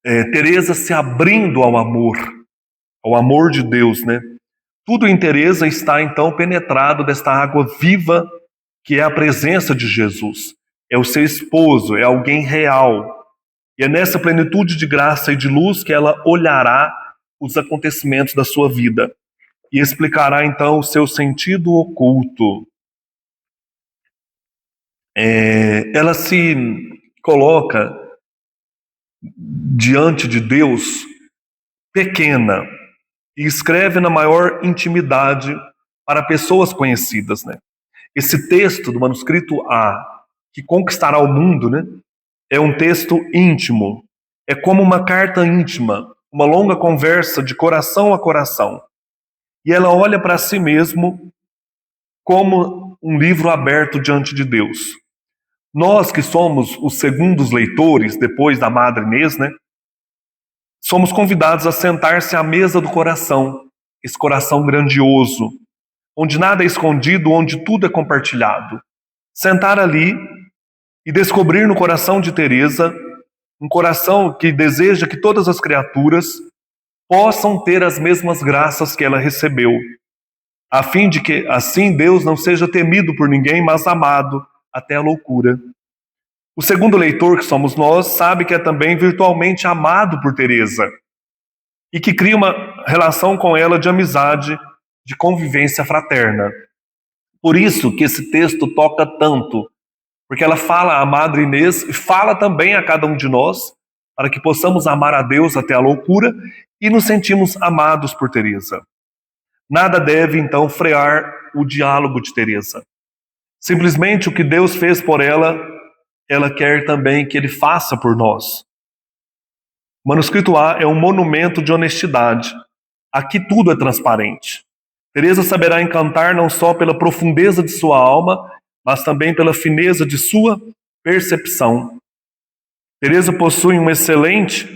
Teresa se abrindo ao amor de Deus, né? Tudo em Teresa está então penetrado desta água viva que é a presença de Jesus. É o seu esposo, é alguém real. E é nessa plenitude de graça e de luz que ela olhará os acontecimentos da sua vida e explicará então o seu sentido oculto. Ela se coloca diante de Deus pequena e escreve na maior intimidade para pessoas conhecidas, né? Esse texto do manuscrito A, que conquistará o mundo, né, é um texto íntimo. É como uma carta íntima, uma longa conversa de coração a coração. E ela olha para si mesmo como um livro aberto diante de Deus. Nós que somos os segundos leitores, depois da Madre Inês, né, somos convidados a sentar-se à mesa do coração, esse coração grandioso, onde nada é escondido, onde tudo é compartilhado. Sentar ali e descobrir no coração de Teresa um coração que deseja que todas as criaturas possam ter as mesmas graças que ela recebeu, a fim de que assim Deus não seja temido por ninguém, mas amado até a loucura. O segundo leitor, que somos nós, sabe que é também virtualmente amado por Teresa e que cria uma relação com ela de amizade, de convivência fraterna. Por isso que esse texto toca tanto, porque ela fala à Madre Inês e fala também a cada um de nós, para que possamos amar a Deus até a loucura e nos sentimos amados por Teresa. Nada deve, então, frear o diálogo de Teresa. Simplesmente o que Deus fez por ela, ela quer também que Ele faça por nós. O manuscrito A é um monumento de honestidade. Aqui tudo é transparente. Teresa saberá encantar não só pela profundeza de sua alma, mas também pela fineza de sua percepção. Teresa possui uma excelente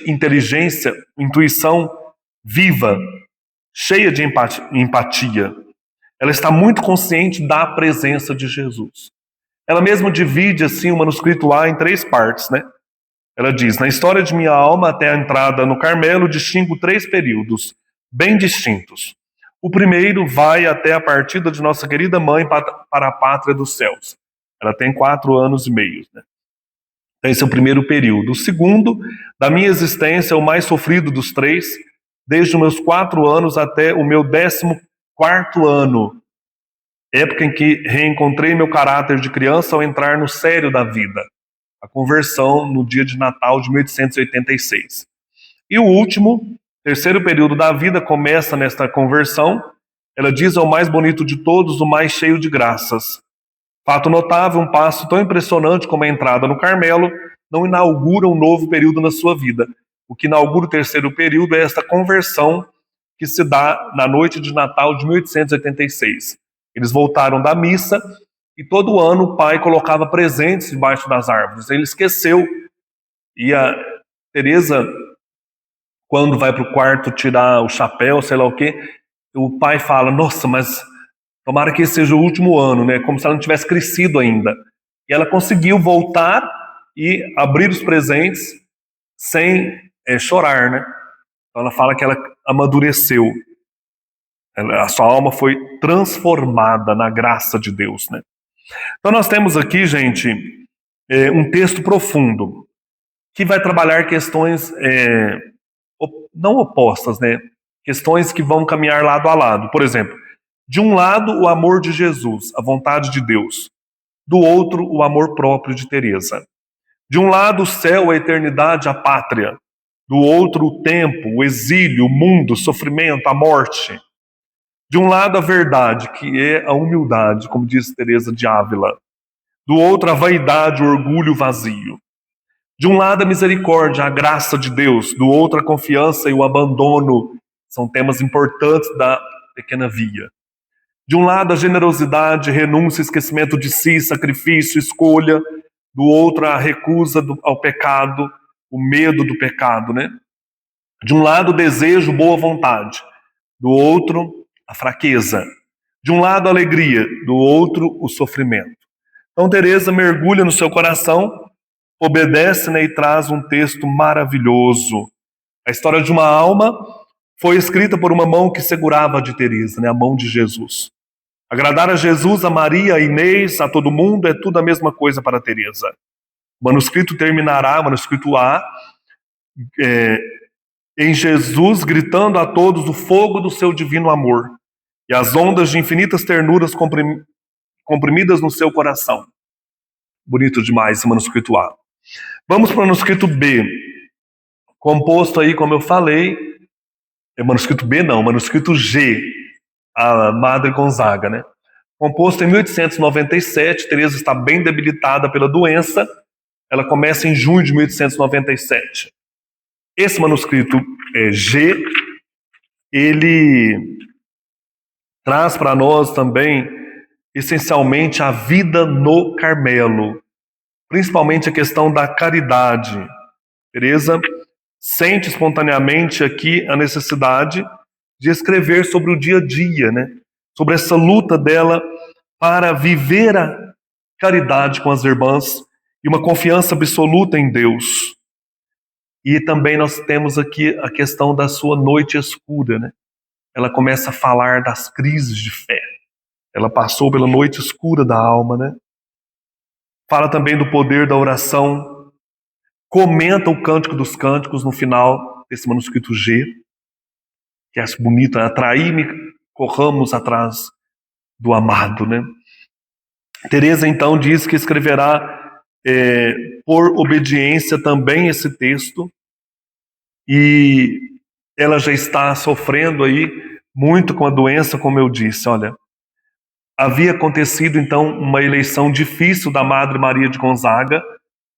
inteligência, intuição viva, cheia de empatia. Ela está muito consciente da presença de Jesus. Ela mesma divide assim o manuscrito A em 3 partes, né? Ela diz: na história de minha alma até a entrada no Carmelo, distingo 3 períodos, bem distintos. O primeiro vai até a partida de nossa querida mãe para a pátria dos céus. Ela tem 4 anos e meio, né? Então, esse é o primeiro período. O segundo, da minha existência, é o mais sofrido dos 3, desde os meus 4 anos até o meu 14º ano, época em que reencontrei meu caráter de criança ao entrar no sério da vida, a conversão no dia de Natal de 1886. E o último, terceiro período da vida, começa nesta conversão. Ela diz: é o mais bonito de todos, o mais cheio de graças. Fato notável, um passo tão impressionante como a entrada no Carmelo não inaugura um novo período na sua vida. O que inaugura o terceiro período é esta conversão que se dá na noite de Natal de 1886. Eles voltaram da missa e todo ano o pai colocava presentes debaixo das árvores. Ele esqueceu. E a Teresa, quando vai para o quarto tirar o chapéu, sei lá o quê, o pai fala: nossa, mas tomara que esse seja o último ano, né? Como se ela não tivesse crescido ainda. E ela conseguiu voltar e abrir os presentes sem chorar, né? Então ela fala que ela amadureceu. A sua alma foi transformada na graça de Deus, né? Então nós temos aqui, gente, um texto profundo que vai trabalhar questões não opostas, né? Questões que vão caminhar lado a lado. Por exemplo, de um lado, o amor de Jesus, a vontade de Deus. Do outro, o amor próprio de Teresa. De um lado, o céu, a eternidade, a pátria. Do outro, o tempo, o exílio, o mundo, o sofrimento, a morte. De um lado, a verdade, que é a humildade, como diz Teresa de Ávila. Do outro, a vaidade, o orgulho, o vazio. De um lado, a misericórdia, a graça de Deus. Do outro, a confiança e o abandono. São temas importantes da pequena via. De um lado, a generosidade, renúncia, esquecimento de si, sacrifício, escolha. Do outro, a recusa ao pecado, o medo do pecado, né? De um lado, o desejo, boa vontade. Do outro, a fraqueza. De um lado, a alegria. Do outro, o sofrimento. Então, Teresa mergulha no seu coração, obedece, né, e traz um texto maravilhoso. A história de uma alma foi escrita por uma mão que segurava a de Teresa, né, a mão de Jesus. Agradar a Jesus, a Maria, a Inês, a todo mundo, é tudo a mesma coisa para Teresa. O manuscrito terminará, o manuscrito A, em Jesus gritando a todos o fogo do seu divino amor e as ondas de infinitas ternuras comprimidas no seu coração. Bonito demais esse manuscrito A. Vamos para o manuscrito B, composto aí, como eu falei, manuscrito B não, manuscrito G, a Madre Gonzaga, né? Composto em 1897, Teresa está bem debilitada pela doença, ela começa em junho de 1897. Esse manuscrito G, ele traz para nós também, essencialmente, a vida no Carmelo, principalmente a questão da caridade. Teresa sente espontaneamente aqui a necessidade de escrever sobre o dia a dia, né? Sobre essa luta dela para viver a caridade com as irmãs e uma confiança absoluta em Deus. E também nós temos aqui a questão da sua noite escura, né? Ela começa a falar das crises de fé. Ela passou pela noite escura da alma, né? Fala também do poder da oração. Comenta o Cântico dos Cânticos no final desse manuscrito G, que é bonito, atraí-me, corramos atrás do amado, né? Teresa então diz que escreverá por obediência também esse texto, e ela já está sofrendo aí muito com a doença, como eu disse. Olha, havia acontecido então uma eleição difícil da Madre Maria de Gonzaga,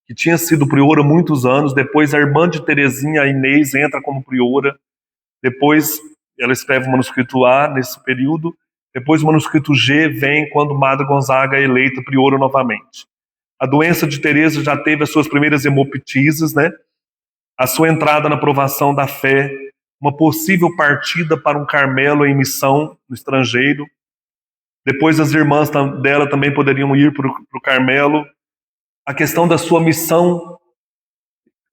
que tinha sido priora há muitos anos. Depois a irmã de Teresinha, a Inês, entra como priora. Depois ela escreve o manuscrito A nesse período. Depois o manuscrito G vem quando Madre Gonzaga é eleita priora novamente. A doença de Teresa já teve as suas primeiras hemoptises, né? A sua entrada na provação da fé, uma possível partida para um Carmelo em missão no estrangeiro. Depois as irmãs dela também poderiam ir para o Carmelo. A questão da sua missão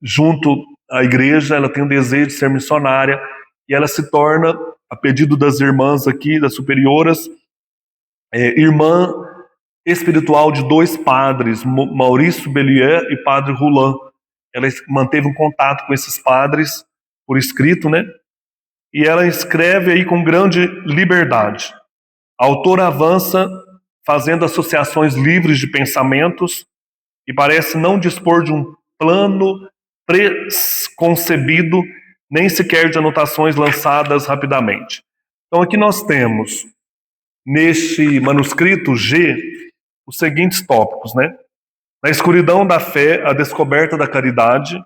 junto à igreja, ela tem um desejo de ser missionária, e ela se torna, a pedido das irmãs aqui, das superioras, irmã espiritual de dois padres, Maurício Bellier e Padre Roulin. Ela manteve um contato com esses padres por escrito, né? E ela escreve aí com grande liberdade. A autora avança fazendo associações livres de pensamentos e parece não dispor de um plano preconcebido nem sequer de anotações lançadas rapidamente. Então aqui nós temos, neste manuscrito G, os seguintes tópicos, né? Na escuridão da fé, a descoberta da caridade,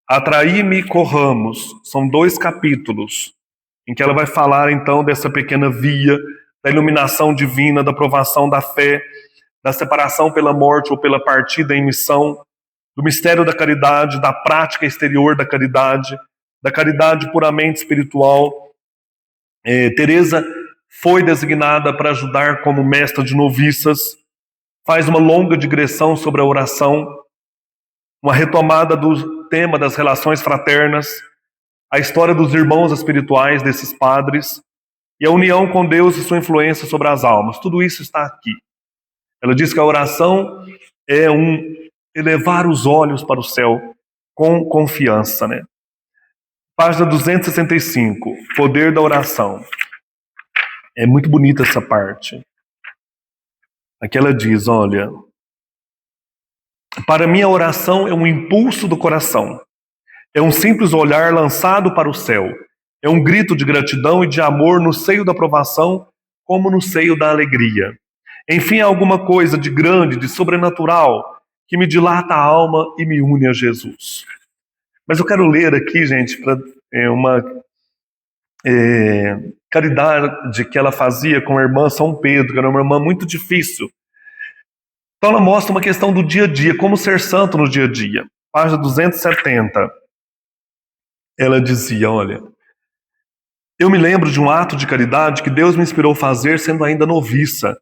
atraí-me, corramos. São 2 capítulos, em que ela vai falar então dessa pequena via, da iluminação divina, da provação da fé, da separação pela morte ou pela partida em missão, do mistério da caridade, da prática exterior da caridade puramente espiritual. Teresa foi designada para ajudar como mestra de noviças, faz uma longa digressão sobre a oração, uma retomada do tema das relações fraternas, a história dos irmãos espirituais desses padres e a união com Deus e sua influência sobre as almas. Tudo isso está aqui. Ela diz que a oração é elevar os olhos para o céu com confiança, né? Página 265, poder da oração. É muito bonita essa parte. Aqui ela diz, olha, para mim a oração é um impulso do coração, é um simples olhar lançado para o céu, é um grito de gratidão e de amor no seio da provação, como no seio da alegria. Enfim, é alguma coisa de grande, de sobrenatural, que me dilata a alma e me une a Jesus. Mas eu quero ler aqui, gente, para uma caridade que ela fazia com a irmã São Pedro, que era uma irmã muito difícil. Então ela mostra uma questão do dia a dia, como ser santo no dia a dia. Página 270. Ela dizia, olha, eu me lembro de um ato de caridade que Deus me inspirou a fazer sendo ainda noviça.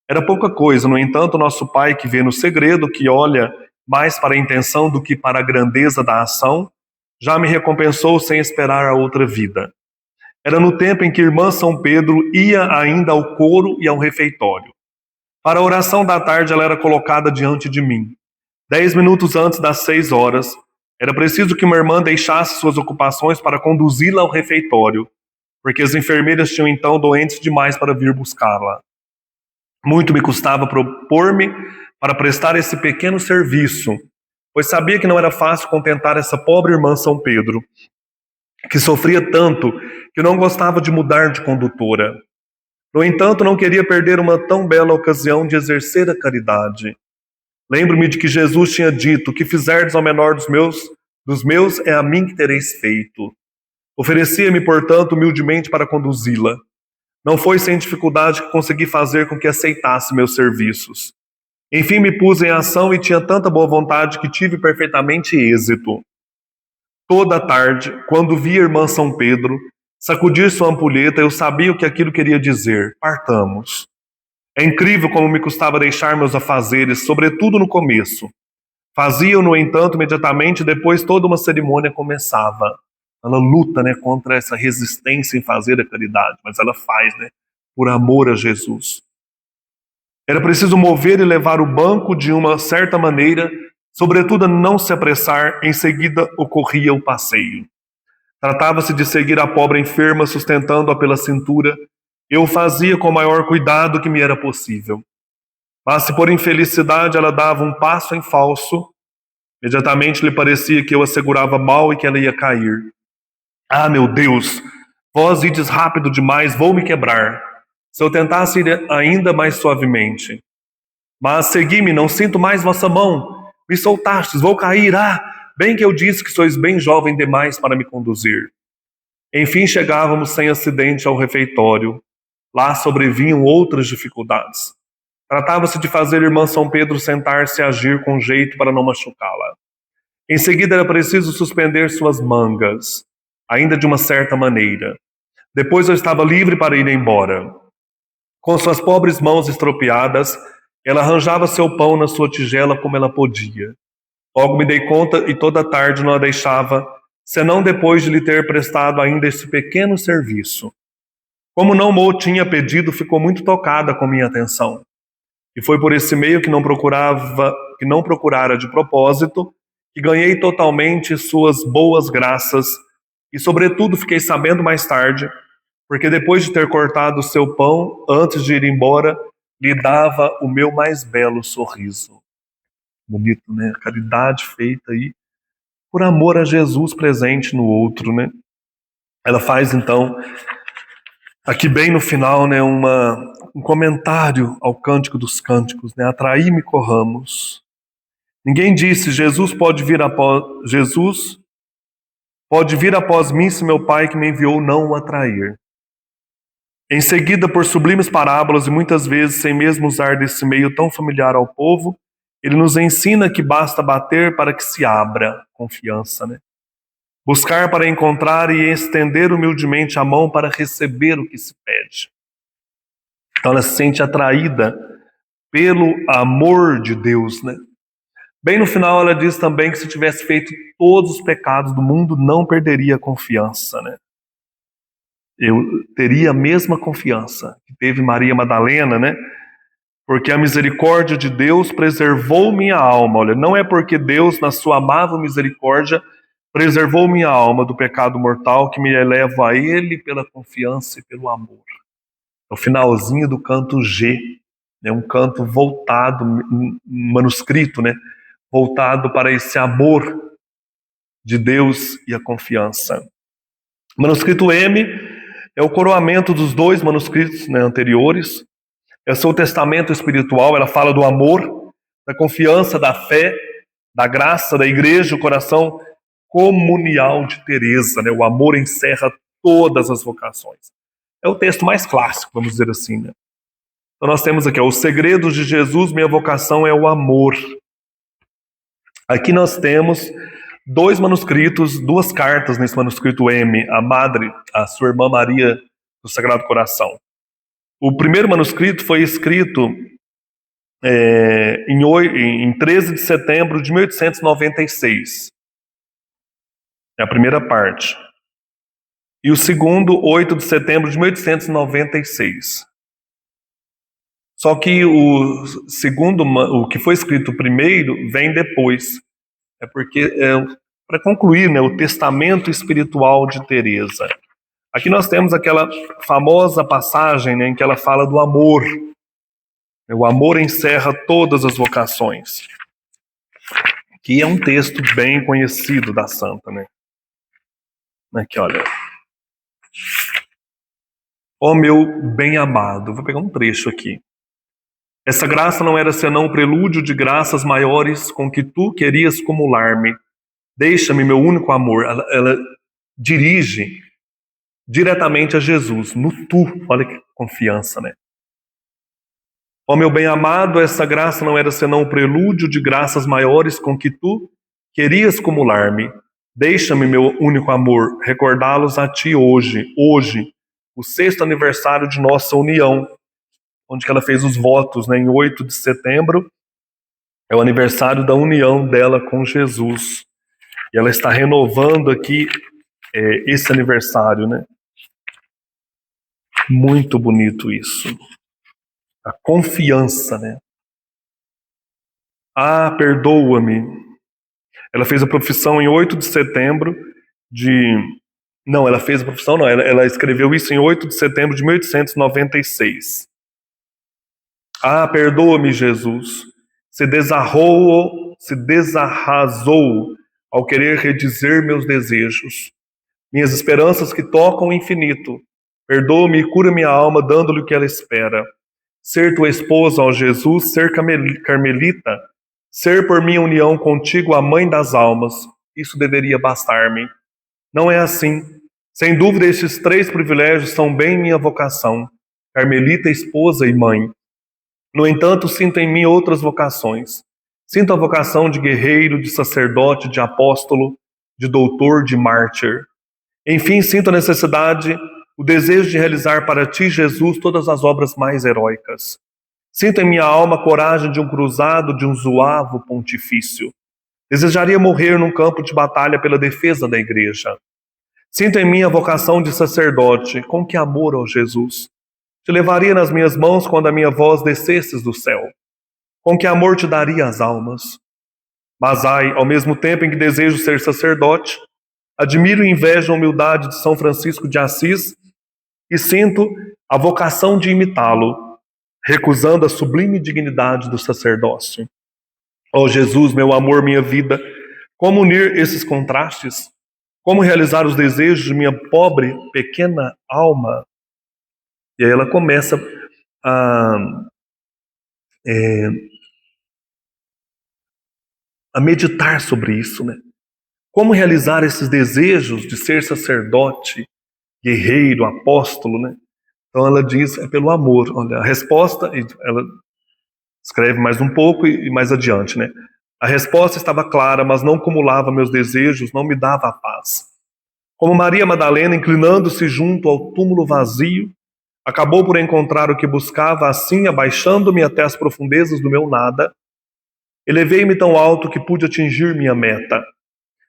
Era pouca coisa, no entanto, nosso Pai que vê no segredo, que olha mais para a intenção do que para a grandeza da ação, já me recompensou sem esperar a outra vida. Era no tempo em que irmã São Pedro ia ainda ao coro e ao refeitório. Para a oração da tarde ela era colocada diante de mim. 10 minutos antes das 6 horas, era preciso que uma irmã deixasse suas ocupações para conduzi-la ao refeitório, porque as enfermeiras tinham então doentes demais para vir buscá-la. Muito me custava propor-me para prestar esse pequeno serviço, pois sabia que não era fácil contentar essa pobre irmã São Pedro, que sofria tanto que não gostava de mudar de condutora. No entanto, não queria perder uma tão bela ocasião de exercer a caridade. Lembro-me de que Jesus tinha dito: "O que fizerdes ao menor dos meus é a mim que tereis feito." Oferecia-me, portanto, humildemente para conduzi-la. Não foi sem dificuldade que consegui fazer com que aceitasse meus serviços. Enfim, me pus em ação e tinha tanta boa vontade que tive perfeitamente êxito. Toda a tarde, quando vi a irmã São Pedro sacudir sua ampulheta, eu sabia o que aquilo queria dizer: partamos. É incrível como me custava deixar meus afazeres, sobretudo no começo. Fazia-o, no entanto, imediatamente, depois toda uma cerimônia começava. Ela luta, né, contra essa resistência em fazer a caridade, mas ela faz, né, por amor a Jesus. Era preciso mover e levar o banco de uma certa maneira, sobretudo a não se apressar, em seguida ocorria o passeio. Tratava-se de seguir a pobre enferma sustentando-a pela cintura. Eu o fazia com o maior cuidado que me era possível. Mas se por infelicidade ela dava um passo em falso, imediatamente lhe parecia que eu a segurava mal e que ela ia cair. Ah, meu Deus, vós ides rápido demais, vou me quebrar. Se eu tentasse ir ainda mais suavemente. Mas segui-me, não sinto mais vossa mão. Me soltastes, vou cair. Ah, bem que eu disse que sois bem jovem demais para me conduzir. Enfim, chegávamos sem acidente ao refeitório. Lá sobrevinham outras dificuldades. Tratava-se de fazer a irmã São Pedro sentar-se e agir com jeito para não machucá-la. Em seguida era preciso suspender suas mangas, ainda de uma certa maneira. Depois eu estava livre para ir embora. Com suas pobres mãos estropiadas, ela arranjava seu pão na sua tigela como ela podia. Logo me dei conta e toda a tarde não a deixava, senão depois de lhe ter prestado ainda esse pequeno serviço. Como não mo tinha pedido, ficou muito tocada com minha atenção. E foi por esse meio que não procurara de propósito, que ganhei totalmente suas boas graças e, sobretudo, fiquei sabendo mais tarde, porque depois de ter cortado o seu pão, antes de ir embora, lhe dava o meu mais belo sorriso. Bonito, né? A caridade feita aí por amor a Jesus presente no outro, né? ela faz então, aqui bem no final, né, um comentário ao Cântico dos Cânticos, né, atraí-me corramos. Ninguém disse, Jesus pode vir após mim se meu Pai que me enviou não o atrair. Em seguida, por sublimes parábolas e muitas vezes sem mesmo usar desse meio tão familiar ao povo, ele nos ensina que basta bater para que se abra, confiança, né? Buscar para encontrar e estender humildemente a mão para receber o que se pede. Então ela se sente atraída pelo amor de Deus, né? Bem no final ela diz também que se tivesse feito todos os pecados do mundo, não perderia a confiança, né? Eu teria a mesma confiança que teve Maria Madalena, né? Porque a misericórdia de Deus preservou minha alma. Olha, não é porque Deus, na sua amável misericórdia, preservou minha alma do pecado mortal que me eleva a Ele pela confiança e pelo amor. É o finalzinho do canto G, né? Um canto voltado, manuscrito, né? Voltado para esse amor de Deus e a confiança. O manuscrito M é o coroamento dos dois manuscritos, né, anteriores. É o seu testamento espiritual, ela fala do amor, da confiança, da fé, da graça, da igreja, o coração comunial de Teresa, né? O amor encerra todas as vocações. É o texto mais clássico, vamos dizer assim, né? Então nós temos aqui, ó, os segredos de Jesus, minha vocação é o amor. Aqui nós temos dois manuscritos, duas cartas nesse manuscrito M, a Madre, a sua irmã Maria do Sagrado Coração. O primeiro manuscrito foi escrito em 13 de setembro de 1896. É a primeira parte. E o segundo, 8 de setembro de 1896. Só que o segundo, o que foi escrito primeiro, vem depois. É porque, para concluir, né, o testamento espiritual de Teresa. Aqui nós temos aquela famosa passagem, né, em que ela fala do amor. O amor encerra todas as vocações. Que é um texto bem conhecido da santa, né? Aqui, olha. Ó meu bem-amado, vou pegar um trecho aqui. Essa graça não era senão um prelúdio de graças maiores com que tu querias cumular-me. Deixa-me, meu único amor. Ela dirige diretamente a Jesus, no tu. Olha que confiança, né? Ó meu bem-amado, essa graça não era senão um prelúdio de graças maiores com que tu querias cumular-me. Deixa-me, meu único amor, recordá-los a ti hoje, o 6º aniversário de nossa união, onde ela fez os votos, né, em 8 de setembro, é o aniversário da união dela com Jesus. E ela está renovando aqui esse aniversário, né? Muito bonito isso. A confiança, né? Ah, perdoa-me. Ela fez a profissão em 8 de setembro de... Não, ela fez a profissão, não. Ela escreveu isso em 8 de setembro de 1896. Ah, perdoa-me, Jesus. Se desarrasou ao querer redizer meus desejos, minhas esperanças que tocam o infinito. Perdoa-me e cura minha alma, dando-lhe o que ela espera. Ser tua esposa, ó Jesus, ser carmelita, ser por minha união contigo a mãe das almas, isso deveria bastar-me. Não é assim. Sem dúvida, estes 3 privilégios são bem minha vocação: carmelita, esposa e mãe. No entanto, sinto em mim outras vocações. Sinto a vocação de guerreiro, de sacerdote, de apóstolo, de doutor, de mártir. Enfim, sinto a necessidade, o desejo de realizar para ti, Jesus, todas as obras mais heróicas. Sinto em minha alma a coragem de um cruzado, de um zuavo pontifício. Desejaria morrer num campo de batalha pela defesa da igreja. Sinto em mim a vocação de sacerdote. Com que amor, ó Jesus! Te levaria nas minhas mãos quando a minha voz descesses do céu. Com que amor te daria as almas! Mas ai, ao mesmo tempo em que desejo ser sacerdote, admiro e invejo a humildade de São Francisco de Assis e sinto a vocação de imitá-lo, recusando a sublime dignidade do sacerdócio. Ó Jesus, meu amor, minha vida, como unir esses contrastes? Como realizar os desejos de minha pobre, pequena alma? E aí ela começa a, é, a meditar sobre isso, né? Como realizar esses desejos de ser sacerdote, guerreiro, apóstolo, né? Então ela diz, é pelo amor. Olha, a resposta, ela escreve mais um pouco e mais adiante, né? A resposta estava clara, mas não cumulava meus desejos, não me dava a paz. Como Maria Madalena, inclinando-se junto ao túmulo vazio, acabou por encontrar o que buscava, assim, abaixando-me até as profundezas do meu nada, elevei-me tão alto que pude atingir minha meta.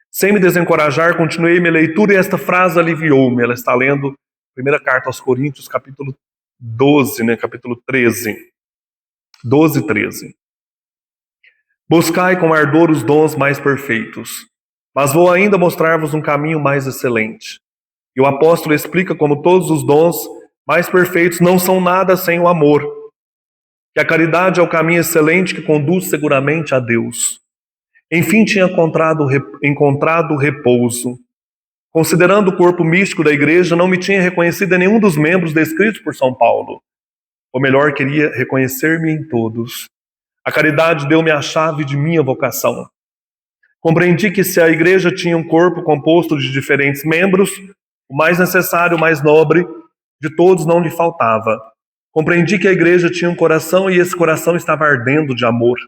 Sem me desencorajar, continuei minha leitura e esta frase aliviou-me. Ela está lendo a primeira carta aos Coríntios, capítulo 12, né, capítulo 13. 12 e 13. Buscai com ardor os dons mais perfeitos, mas vou ainda mostrar-vos um caminho mais excelente. E o apóstolo explica como todos os dons mais perfeitos não são nada sem o amor, que a caridade é o caminho excelente que conduz seguramente a Deus. Enfim, tinha encontrado repouso. Considerando o corpo místico da igreja, não me tinha reconhecido em nenhum dos membros descritos por São Paulo. Ou melhor, queria reconhecer-me em todos. A caridade deu-me a chave de minha vocação. Compreendi que se a igreja tinha um corpo composto de diferentes membros, o mais necessário, o mais nobre de todos não lhe faltava. Compreendi que a igreja tinha um coração e esse coração estava ardendo de amor.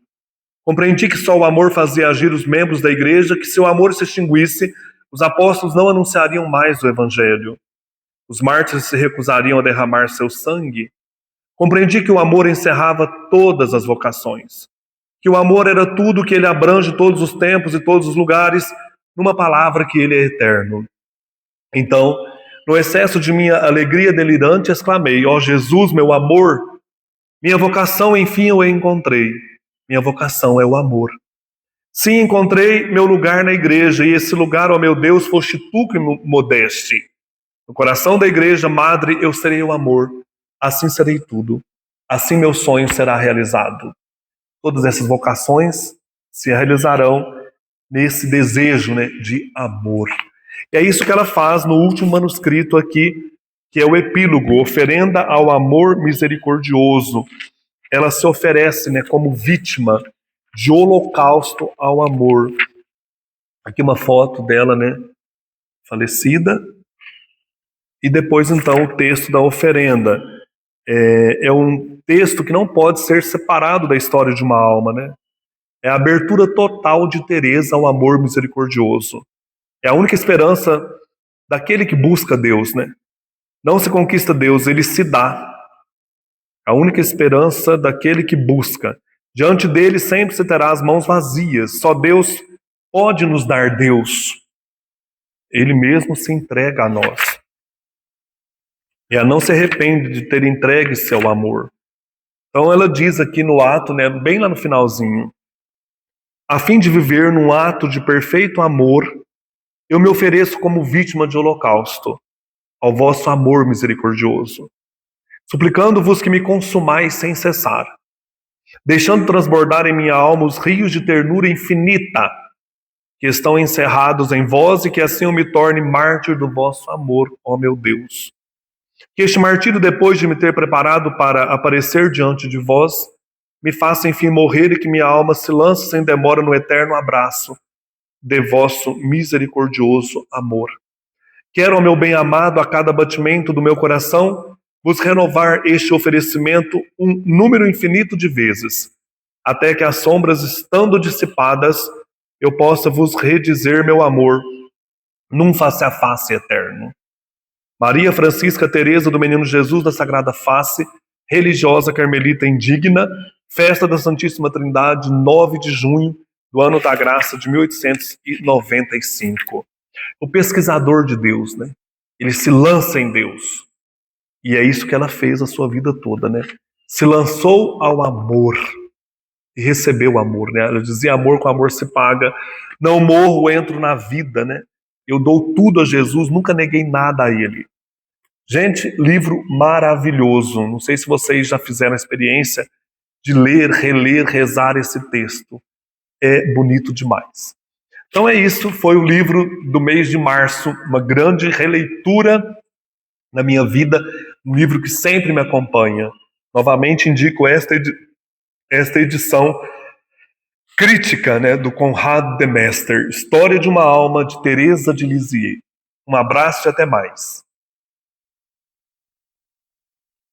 Compreendi que só o amor fazia agir os membros da igreja, que se o amor se extinguisse, os apóstolos não anunciariam mais o evangelho. Os mártires se recusariam a derramar seu sangue. Compreendi que o amor encerrava todas as vocações, que o amor era tudo, que ele abrange todos os tempos e todos os lugares, numa palavra que ele é eterno. Então, no excesso de minha alegria delirante, exclamei: ó Jesus, meu amor, minha vocação, enfim, eu a encontrei. Minha vocação é o amor. Sim, encontrei meu lugar na igreja, e esse lugar, ó meu Deus, foste tu que me modeste. No coração da igreja, madre, eu serei o amor. Assim serei tudo. Assim meu sonho será realizado. Todas essas vocações se realizarão nesse desejo, né, de amor. E é isso que ela faz no último manuscrito aqui, que é o epílogo, oferenda ao amor misericordioso. Ela se oferece, né, como vítima de holocausto ao amor. Aqui uma foto dela, né, falecida. E depois, então, o texto da oferenda. É um texto que não pode ser separado da história de uma alma, né? É a abertura total de Teresa ao amor misericordioso. É a única esperança daquele que busca Deus, né? Não se conquista Deus, ele se dá. A única esperança daquele que busca. Diante dele sempre se terá as mãos vazias. Só Deus pode nos dar Deus. Ele mesmo se entrega a nós. E ela não se arrepende de ter entregue seu amor. Então ela diz aqui no ato, né, bem lá no finalzinho: a fim de viver num ato de perfeito amor, eu me ofereço como vítima de holocausto ao vosso amor misericordioso, suplicando-vos que me consumais sem cessar, deixando transbordar em minha alma os rios de ternura infinita que estão encerrados em vós, e que assim eu me torne mártir do vosso amor, ó meu Deus. Que este martírio, depois de me ter preparado para aparecer diante de vós, me faça enfim morrer, e que minha alma se lance sem demora no eterno abraço de vosso misericordioso amor. Quero, ó meu bem-amado, a cada batimento do meu coração, vos renovar este oferecimento um número infinito de vezes, até que as sombras estando dissipadas, eu possa vos redizer meu amor num face a face eterno. Maria Francisca Teresa do Menino Jesus da Sagrada Face, religiosa carmelita indigna, festa da Santíssima Trindade, 9 de junho do ano da graça de 1895. O pesquisador de Deus, né? Ele se lança em Deus. E é isso que ela fez a sua vida toda, né? Se lançou ao amor e recebeu o amor, né? Ela dizia: amor com amor se paga. Não morro, entro na vida, né? Eu dou tudo a Jesus, nunca neguei nada a ele. Gente, livro maravilhoso. Não sei se vocês já fizeram a experiência de ler, reler, rezar esse texto. É bonito demais. Então é isso, foi o livro do mês de março, uma grande releitura na minha vida, um livro que sempre me acompanha. Novamente indico esta edição crítica, né, do Conrad de Mester, História de uma Alma, de Teresa de Lisieux. Um abraço e até mais.